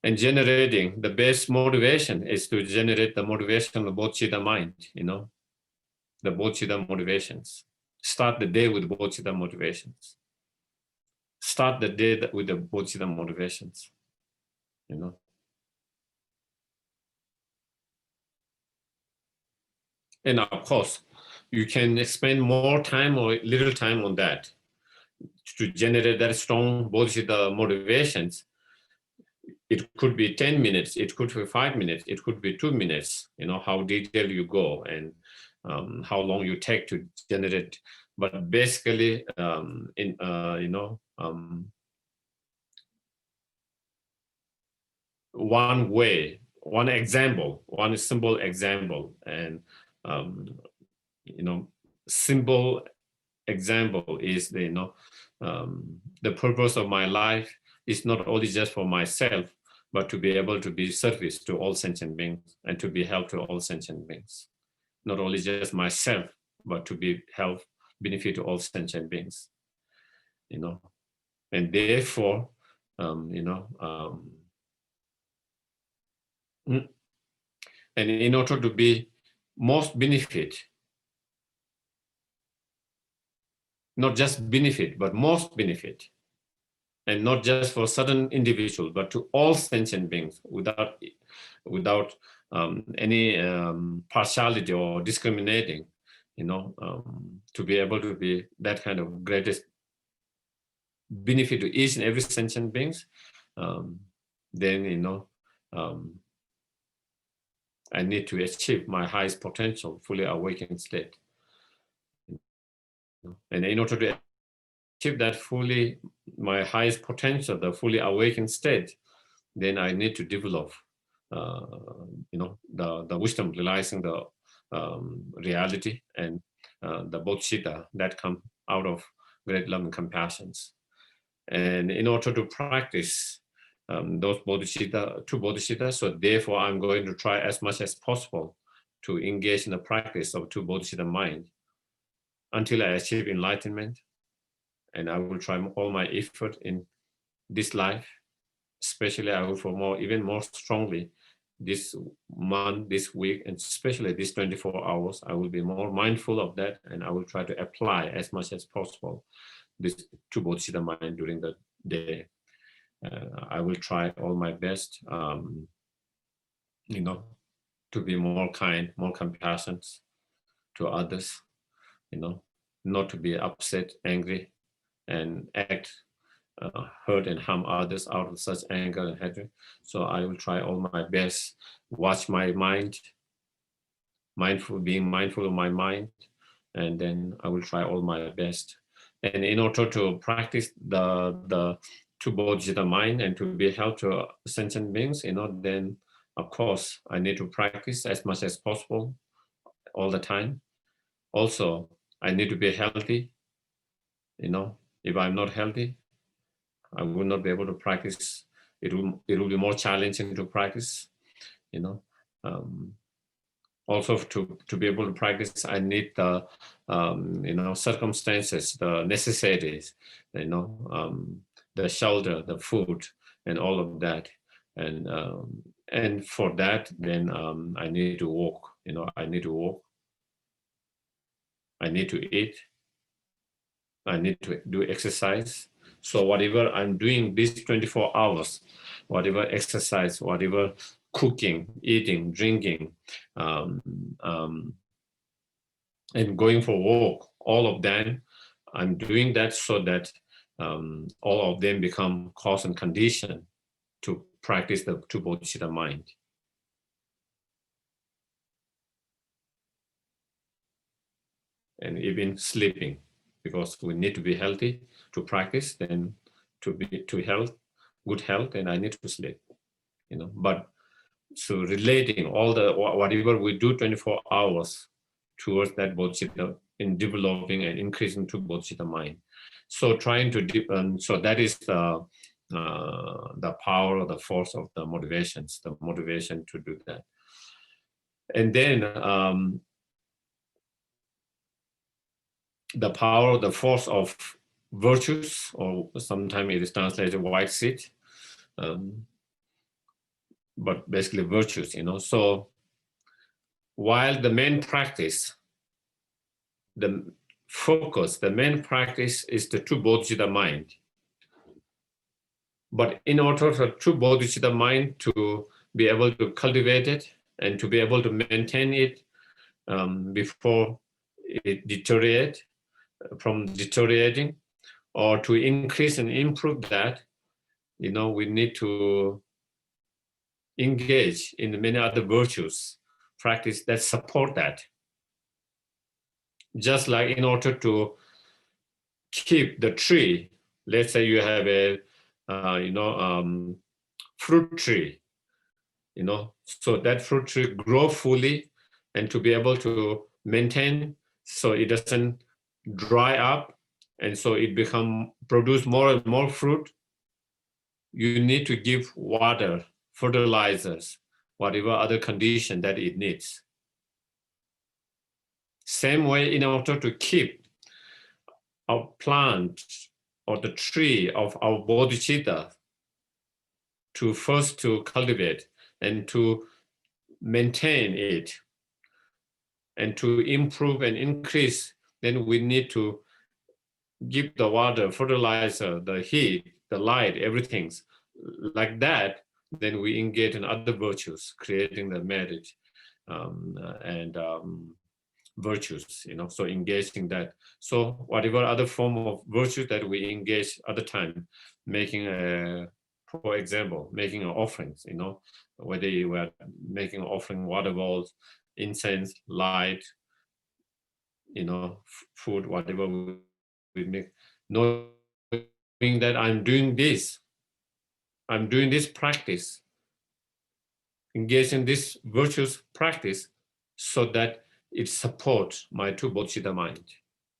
and generating the best motivation is to generate the motivation of bodhicitta mind, the bodhicitta motivations. Start the day with bodhicitta motivations. Start the day with the bodhicitta motivations, And of course, you can spend more time or little time on that to generate that strong bodhicitta motivations. It could be 10 minutes, it could be 5 minutes, it could be 2 minutes, how detailed you go and how long you take to generate. But basically, one way, one example, one simple example, and simple example is the purpose of my life is not only just for myself, but to be able to be service to all sentient beings and to be help to all sentient beings. Not only just myself, but to be help, benefit to all sentient beings. And therefore, and in order to be most benefit, not just benefit, but most benefit, and not just for certain individual, but to all sentient beings without any partiality or discriminating, to be able to be that kind of greatest benefit to each and every sentient beings, then I need to achieve my highest potential, fully awakened state. And in order to achieve that fully, my highest potential, the fully awakened state, then I need to develop, the wisdom realizing the reality and the bodhicitta that come out of great love and compassions. And in order to practice those bodhicitta, 2 bodhicittas, so therefore I'm going to try as much as possible to engage in the practice of 2 bodhicitta mind until I achieve enlightenment. And I will try all my effort in this life especially I will for even more strongly this month, this week, and especially this 24 hours, I will be more mindful of that, and I will try to apply as much as possible this to Bodhisattva mind during the day. I will try all my best, to be more kind, more compassionate to others, not to be upset, angry, and act hurt and harm others out of such anger and hatred. So I will try all my best, watch my mind, being mindful of my mind, and then I will try all my best. And in order to practice the to Bodhisattva mind and to be help to sentient beings, then of course I need to practice as much as possible all the time. Also, I need to be healthy. If I'm not healthy, I will not be able to practice. It will be more challenging to practice. Also, to be able to practice, I need the circumstances, the necessities, the shelter, the food, and all of that. And for that, then I need to walk. I need to walk. I need to eat. I need to do exercise. So whatever I'm doing these 24 hours, whatever exercise, whatever cooking, eating, drinking, and going for walk, all of them, I'm doing that so that all of them become cause and condition to practice the two Bodhisattva mind. And even sleeping, because we need to be healthy to practice, then to good health, and I need to sleep, But so relating all whatever we do 24 hours towards that Bodhisattva in developing and increasing to Bodhisattva mind. So trying to, so that is the power or the force of the motivation to do that. And then the power, the force of virtues, or sometimes it is translated white seed, but basically virtues, So while the main practice, the main practice is the true Bodhisattva mind. But in order for true Bodhisattva mind to be able to cultivate it and to be able to maintain it before it deteriorating, or to increase and improve that, we need to engage in many other virtues, practice that support that. Just like in order to keep the tree, let's say you have a fruit tree, so that fruit tree grow fully, and to be able to maintain so it doesn't dry up, and so it produce more and more fruit, you need to give water, fertilizers, whatever other condition that it needs. Same way, in order to keep our plant or the tree of our bodhicitta to cultivate and to maintain it and to improve and increase, then we need to give the water, fertilizer, the heat, the light, everything. Like that, then we engage in other virtues, creating the merit and virtues, so engaging that. So whatever other form of virtue that we engage at the time, for example, making an offerings, whether you were making an offering, water bowls, incense, light, food, whatever we make, knowing that I'm doing this practice, engage in this virtuous practice, so that it supports my two Bodhisattva mind,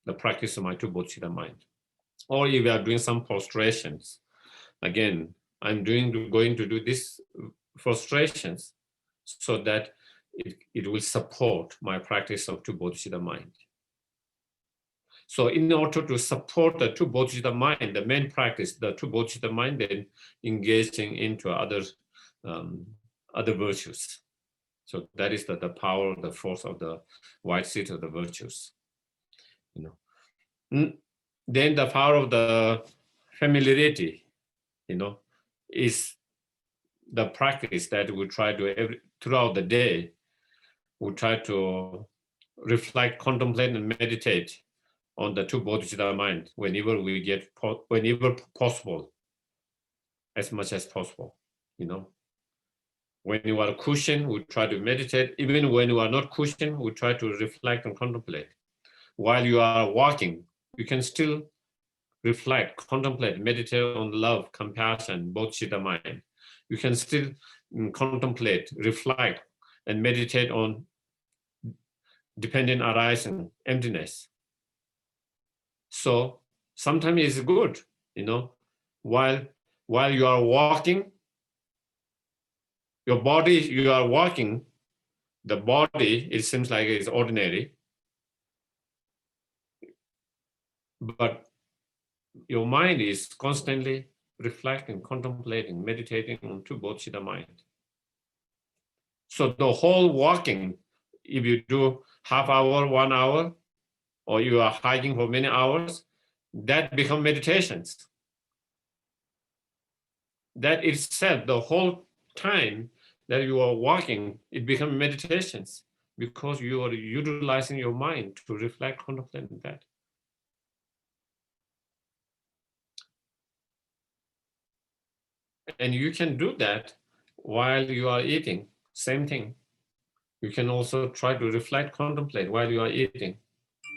the practice of my two Bodhisattva mind. Or if we are doing some prostrations, again, I'm going to do these prostrations so that it will support my practice of two Bodhisattva mind. So in order to support the two bodhicitta mind, the main practice, the two bodhicitta mind, then engaging into other virtues. So that is the power, the force of the white seed of the virtues. Then the power of the familiarity, is the practice that we try to throughout the day. We try to reflect, contemplate, and meditate on the two bodhicitta mind whenever whenever possible, as much as possible. When you are cushioned, we try to meditate. Even when you are not cushioned, we try to reflect and contemplate. While you are walking, you can still reflect, contemplate, meditate on love, compassion, bodhicitta mind. You can still contemplate, reflect, and meditate on dependent arising, emptiness. So sometimes it's good, while you are walking, your body, you are walking, the body, it seems like it's ordinary, but your mind is constantly reflecting, contemplating, meditating on two bodhicitta mind. So the whole walking, if you do half hour, 1 hour, or you are hiking for many hours, that become meditations. That itself, the whole time that you are walking, it becomes meditations because you are utilizing your mind to reflect, contemplate on that. And you can do that while you are eating, same thing. You can also try to reflect, contemplate while you are eating,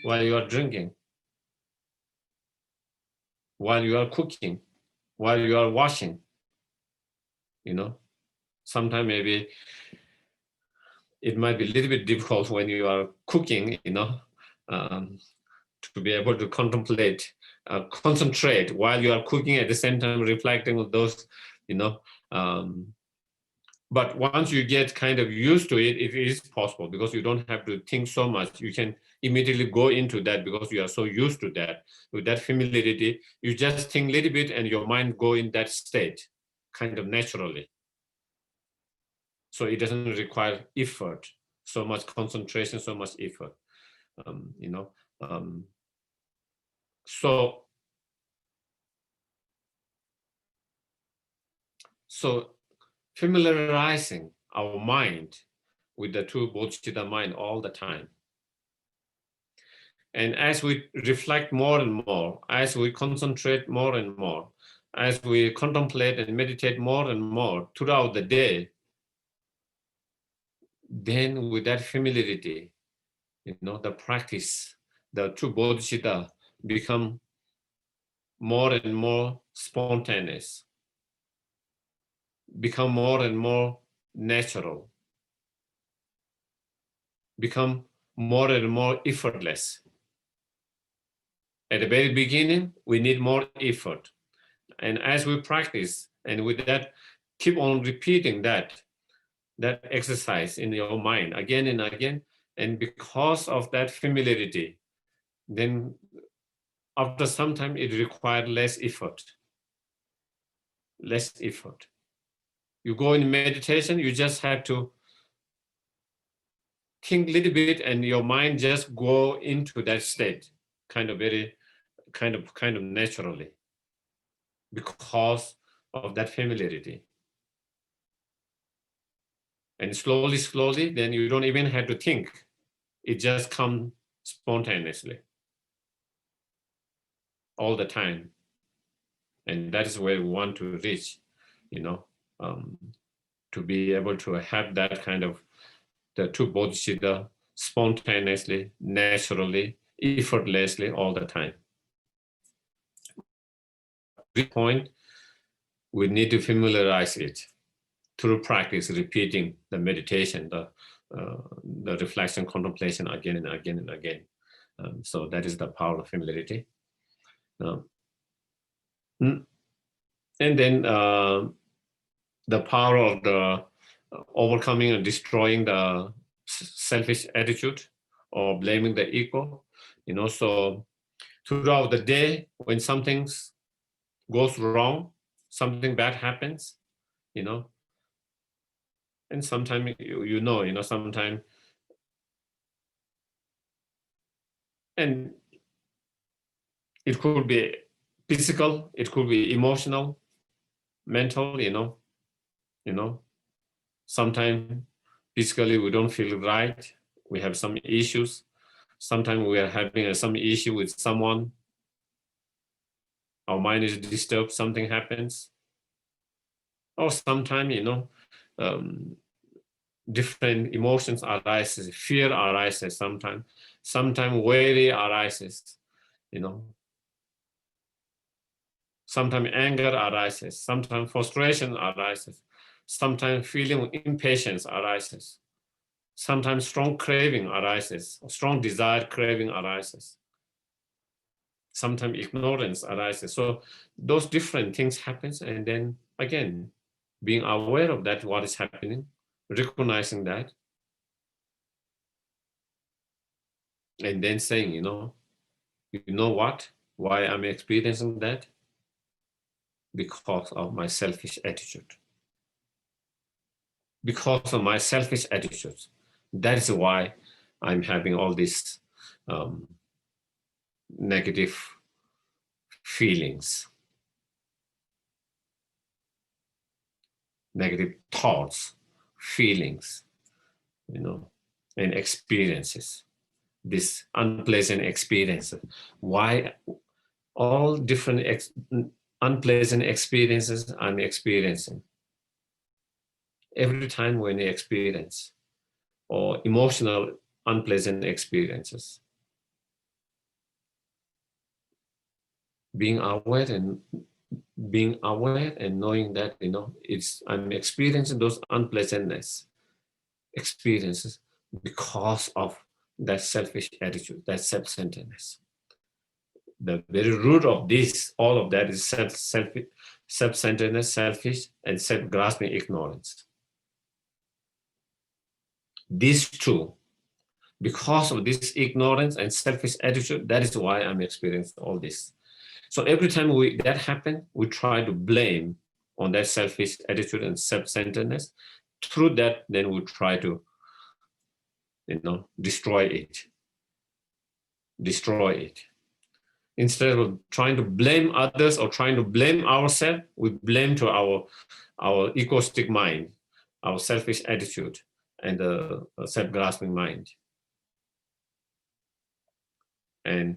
while you are drinking, while you are cooking, while you are washing. Sometimes maybe it might be a little bit difficult when you are cooking, to be able to contemplate, concentrate while you are cooking, at the same time reflecting on those, but once you get kind of used to it, it is possible because you don't have to think so much. You can immediately go into that because you are so used to that. With that familiarity, you just think a little bit and your mind go in that state kind of naturally. So it doesn't require effort, so much concentration, so much effort, So familiarizing our mind with the two bodhicitta mind all the time. And as we reflect more and more, as we concentrate more and more, as we contemplate and meditate more and more throughout the day, then with that familiarity, the practice, the two bodhicitta become more and more spontaneous, become more and more natural, become more and more effortless. At the very beginning, we need more effort. And as we practice, and with that, keep on repeating that exercise in your mind again and again, and because of that familiarity, then after some time, it requires less effort. Less effort. You go in meditation, you just have to think a little bit and your mind just go into that state, kind of naturally, because of that familiarity. And slowly, then you don't even have to think. It just comes spontaneously all the time. And that is where we want to reach, to be able to have that kind of the two bodhicitta spontaneously, naturally, effortlessly all the time. At this point, we need to familiarize it through practice, repeating the meditation, the reflection, contemplation again and again and again. So that is the power of familiarity. And then the power of the overcoming and destroying the selfish attitude or blaming the ego. So throughout the day, when something goes wrong, something bad happens, and sometimes sometimes, and it could be physical, it could be emotional, mental, sometimes physically we don't feel right, we have some issues, sometimes we are having some issue with someone, our mind is disturbed, something happens, or sometimes, different emotions arises, fear arises sometimes worry arises, sometimes anger arises, sometimes frustration arises, sometimes feeling impatience arises, sometimes strong craving arises, strong desire craving arises, sometimes ignorance arises. So those different things happens, and then again, being aware of that, what is happening, recognizing that, and then saying, you know what, why I'm experiencing that? Because of my selfish attitude. Because of my selfish attitude. That is why I'm having all these negative feelings, negative thoughts, feelings, and experiences, this unpleasant experiences. Why all different unpleasant experiences I'm experiencing? Every time when I experience or emotional unpleasant experiences, being aware and knowing that, I'm experiencing those unpleasantness experiences because of that selfish attitude, that self-centeredness. The very root of this, all of that, is self-centeredness, selfish, and self-grasping ignorance. These two, because of this ignorance and selfish attitude, that is why I'm experiencing all this. So every time that happens, we try to blame on that selfish attitude and self-centeredness. Through that, then we try to, destroy it. Instead of trying to blame others or trying to blame ourselves, we blame to our egoistic mind, our selfish attitude, and the self-grasping mind. And,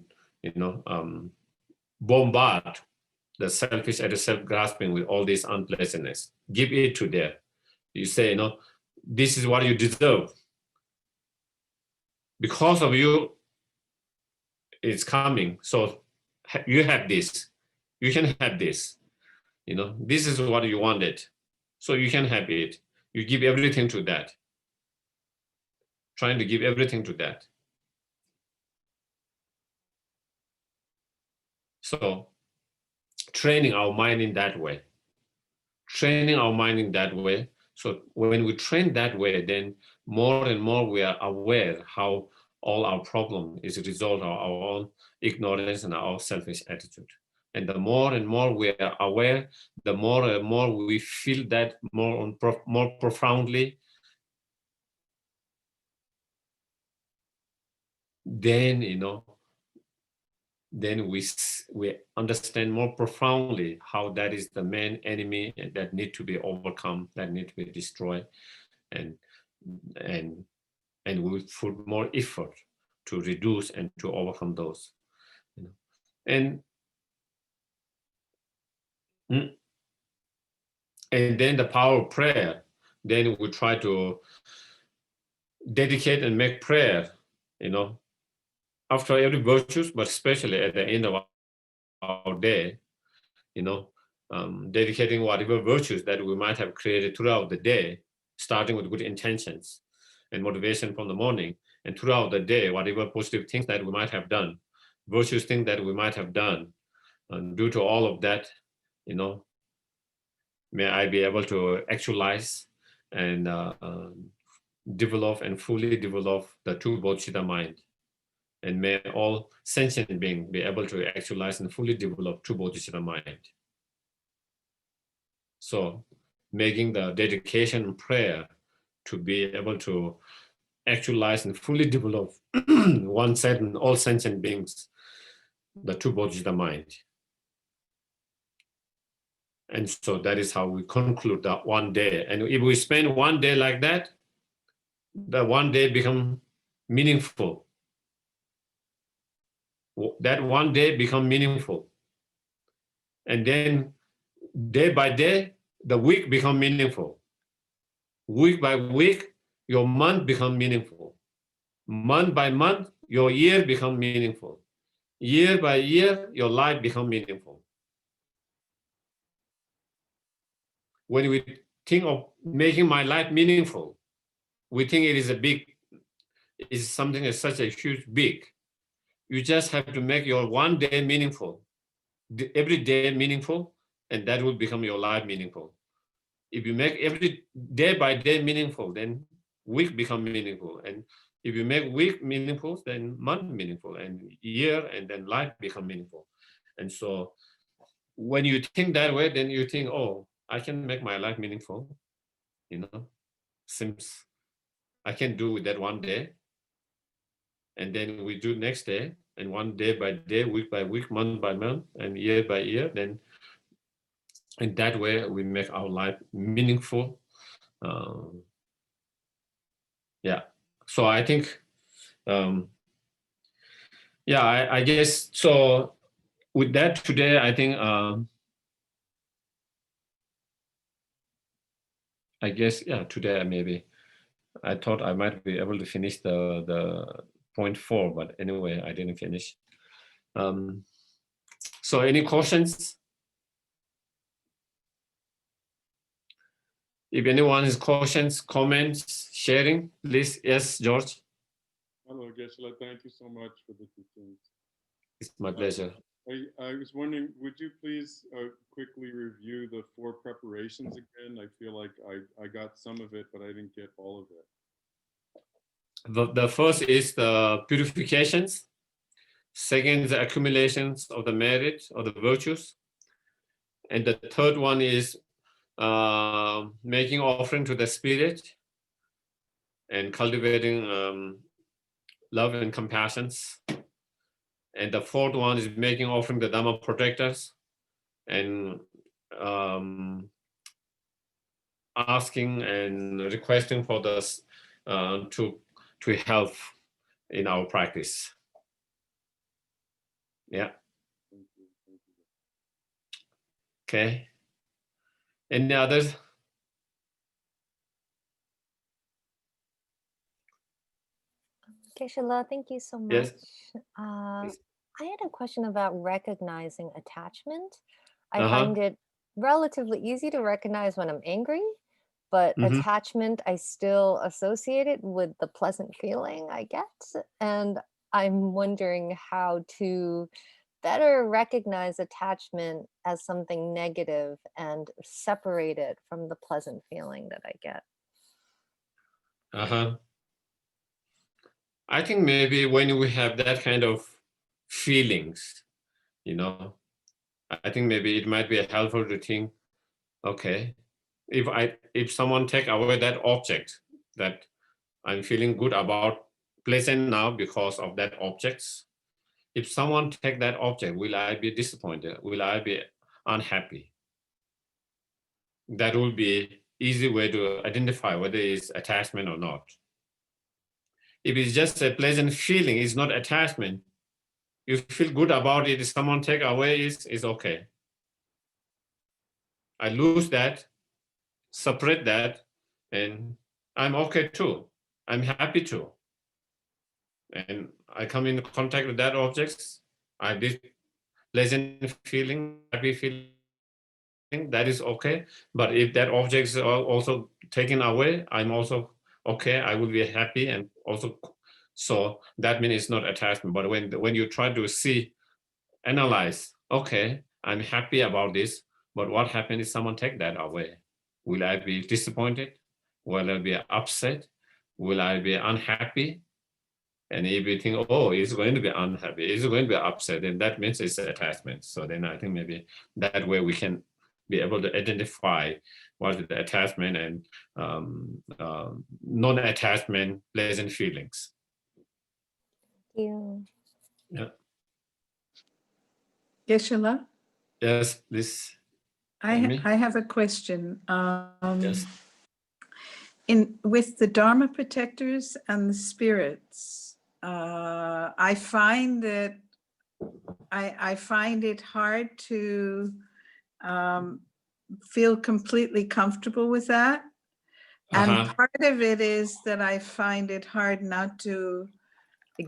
bombard the selfish and the self-grasping with all this unpleasantness. Give it to them. You say, this is what you deserve. Because of you, it's coming. So you have this. You can have this. This is what you wanted. So you can have it. You give everything to that. Trying to give everything to that. So training our mind in that way. So when we train that way, then more and more we are aware how all our problem is a result of our own ignorance and our selfish attitude. And the more and more we are aware, the more and more we feel that more profoundly, then, then we understand more profoundly how that is the main enemy that need to be overcome, that need to be destroyed, and we put more effort to reduce and to overcome those. And then the power of prayer, then we try to dedicate and make prayer, after every virtues, but especially at the end of our day, dedicating whatever virtues that we might have created throughout the day, starting with good intentions and motivation from the morning, and throughout the day, whatever positive things that we might have done, virtuous things that we might have done, and due to all of that, may I be able to actualize and develop and fully develop the two bodhicitta mind, And may all sentient beings be able to actualize and fully develop true bodhicitta mind. So making the dedication and prayer to be able to actualize and fully develop oneself and all sentient beings, the true bodhicitta mind. And so that is how we conclude that one day. And if we spend one day like that, the one day become meaningful. That one day become meaningful. And then day by day, the week become meaningful. Week by week, your month become meaningful. Month by month, your year become meaningful. Year by year, your life become meaningful. When we think of making my life meaningful, we think it is a big, it's something that's such a huge big. You just have to make your one day meaningful, every day meaningful, and that will become your life meaningful. If you make every day by day meaningful, then week become meaningful. And if you make week meaningful, then month meaningful, and year, and then life become meaningful. And so when you think that way, then you think, oh, I can make my life meaningful. Seems I can do with that one day. And then we do next day, and one day by day, week by week, month by month, and year by year. Then in that way, we make our life meaningful. Yeah. So I think, I guess, so with that today, I think, I guess, today maybe. I thought I might be able to finish the point 4, but anyway, I didn't finish. So any questions? If anyone has questions, comments, sharing, please. Yes, George. Hello, Geshe. Thank you so much for the teachings. It's my pleasure. I was wondering, would you please quickly review the 4 preparations again? I feel like I got some of it, but I didn't get all of it. The first is the purifications. Second, the accumulations of the merit or the virtues. And the third one is making offering to the spirit and cultivating love and compassions. And the fourth one is making offering the Dhamma protectors and asking and requesting for this to help in our practice. Yeah. Thank you. Okay. Any others? Geshe, thank you so much. Yes. I had a question about recognizing attachment. I find it relatively easy to recognize when I'm angry, but attachment, I still associate it with the pleasant feeling I get. And I'm wondering how to better recognize attachment as something negative and separate it from the pleasant feeling that I get. I think maybe when we have that kind of feelings, I think maybe it might be helpful to think, okay, if someone take away that object that I'm feeling good about, pleasant now because of that objects. If someone take that object, will I be disappointed? Will I be unhappy? That will be easy way to identify whether it's attachment or not. If it's just a pleasant feeling, it's not attachment. You feel good about it. If someone take away, it's okay. I lose that, separate that, and I'm okay too. I'm happy too. And I come in contact with that objects. I did pleasant feeling, happy feeling, that is okay. But if that object is also taken away, I'm also okay. I will be happy and also. So that means it's not attachment. But when you try to see, analyze, okay, I'm happy about this, but what happened if someone take that away? Will I be disappointed? Will I be upset? Will I be unhappy? And if you think, oh, it's going to be unhappy, it's going to be upset, then that means it's attachment. So then I think maybe that way we can be able to identify what is the attachment and non-attachment pleasant feelings. You. Yeah. Geshe-la? Yes, please. I have a question. Yes. With the Dharma protectors and the spirits, I find that I find it hard to feel completely comfortable with that. And part of it is that I find it hard not to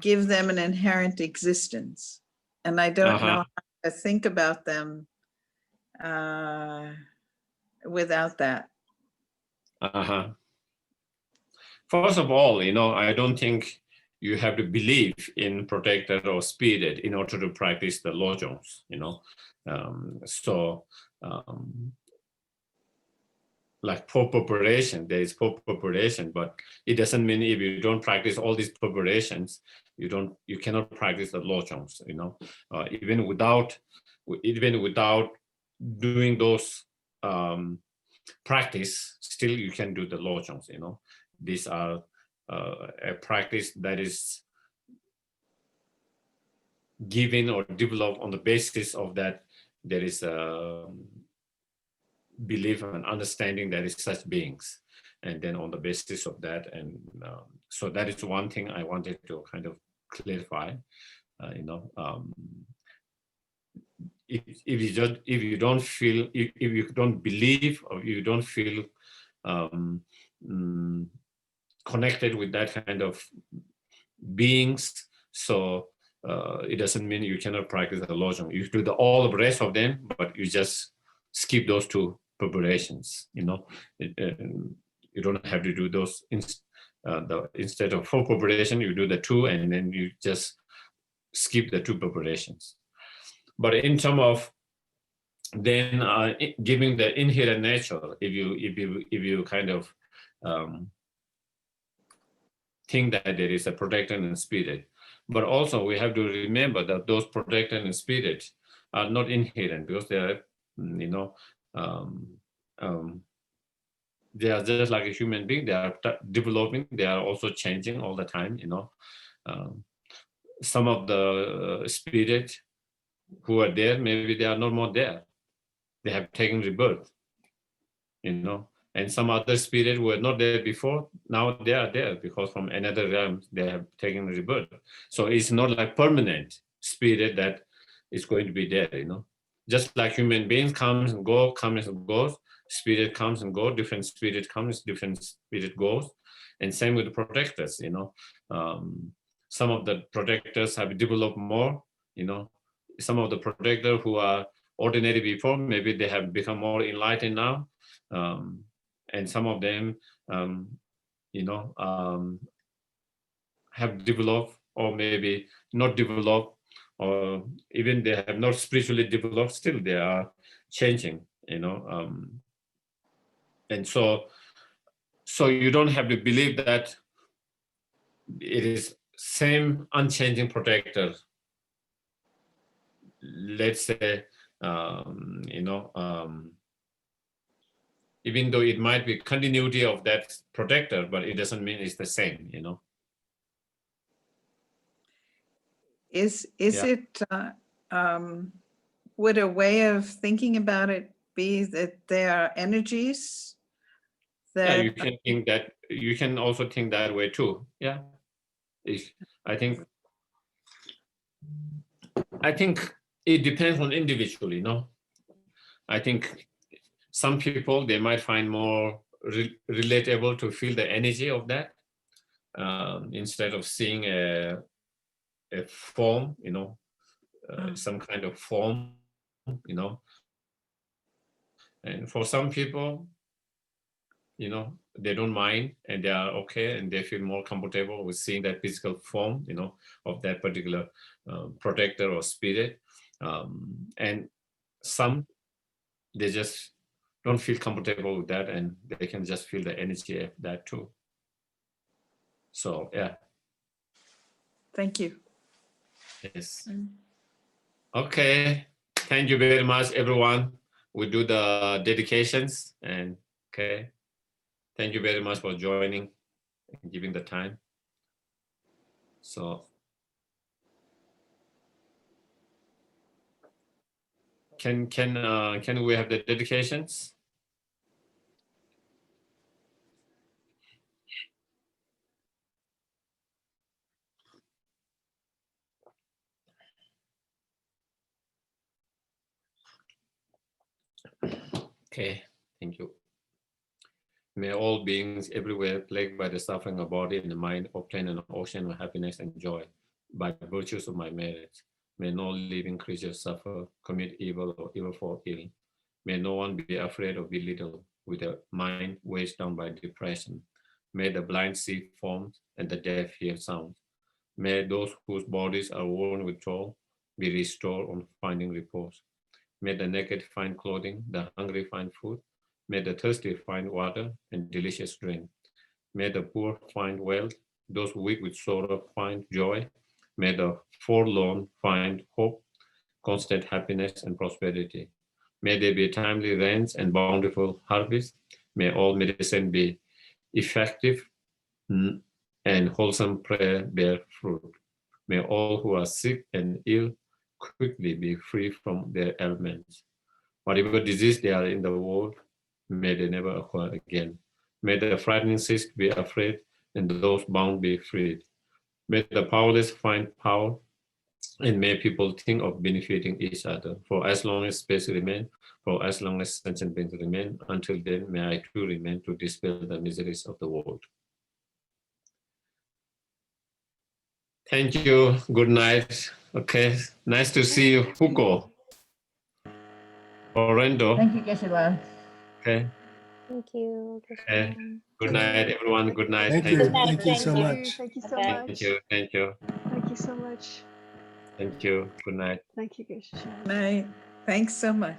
give them an inherent existence. And I don't know how to think about them without that. First of all, I don't think you have to believe in protector or spirit in order to practice the lojong, like for preparation, there is for preparation, but it doesn't mean if you don't practice all these preparations, you cannot practice the lojong, even without doing those practice, still you can do the lojong, These are a practice that is given or developed on the basis of that there is a belief and understanding that is such beings, and then on the basis of that, and so that is one thing I wanted to kind of clarify. If you don't feel, if you don't believe, or you don't feel connected with that kind of beings, so it doesn't mean you cannot practice the lojong. You do all the rest of them, but you just skip those two preparations. You don't have to do those. Instead of 4 preparation, you do the 2, and then you just skip the 2 preparations. But in terms of then giving the inherent nature, if you kind of think that there is a protector and spirit, but also we have to remember that those protector and spirit are not inherent, because they are, they are just like a human being. They are developing. They are also changing all the time. Some of the spirit who are there, maybe they are no more there. They have taken rebirth, and some other spirit who were not there before, now they are there because from another realm they have taken rebirth. So it's not like permanent spirit that is going to be there, Just like human beings comes and goes, spirit comes and goes, different spirit comes, different spirit goes, and same with the protectors, Some of the protectors have developed more, Some of the protectors who are ordinary before, maybe they have become more enlightened now. And some of them, have developed, or maybe not developed, or even they have not spiritually developed, still they are changing, and so you don't have to believe that it is same unchanging protector. Let's say, even though it might be continuity of that protector, but it doesn't mean it's the same, Is it, would a way of thinking about it be that there are energies that... Yeah, you can think that, you can also think that way too. Yeah. I think it depends on individual, I think some people, they might find more relatable to feel the energy of that, instead of seeing a form, some kind of form, And for some people, they don't mind, and they are okay, and they feel more comfortable with seeing that physical form, of that particular protector or spirit. And some, they just don't feel comfortable with that, and they can just feel the energy of that too. So, yeah. Thank you. Yes. Okay. Thank you very much, everyone. We do the dedications, and okay. Thank you very much for joining and giving the time. So can we have the dedications? Okay, thank you. May all beings everywhere plagued by the suffering of body and the mind obtain an ocean of happiness and joy by virtues of my merit. May no living creature suffer, commit evil, or evil fall ill. May no one be afraid or belittled with a mind weighed down by depression. May the blind see forms and the deaf hear sounds. May those whose bodies are worn with toil be restored on finding repose. May the naked find clothing, the hungry find food. May the thirsty find water and delicious drink. May the poor find wealth, those weak with sorrow find joy. May the forlorn find hope, constant happiness and prosperity. May there be timely rains and bountiful harvest. May all medicine be effective and wholesome prayer bear fruit. May all who are sick and ill quickly be free from their ailments. Whatever disease they are in the world, may they never occur again. May the frightening cease to be afraid, and those bound be freed. May the powerless find power, and may people think of benefiting each other. For as long as space remains, for as long as sentient beings remain, until then may I too remain to dispel the miseries of the world. Thank you. Good night. Okay. Nice to see you, Hugo. Orlando. Thank you, Geshe. Okay. Thank you. Okay. Good night, everyone. Good night. Thank you. Thank you so much. Thank you so Okay. much. Thank you. Thank you. Thank you so much. Thank you. Good night. Thank you, Geshe Sherab. Night. Thanks so much.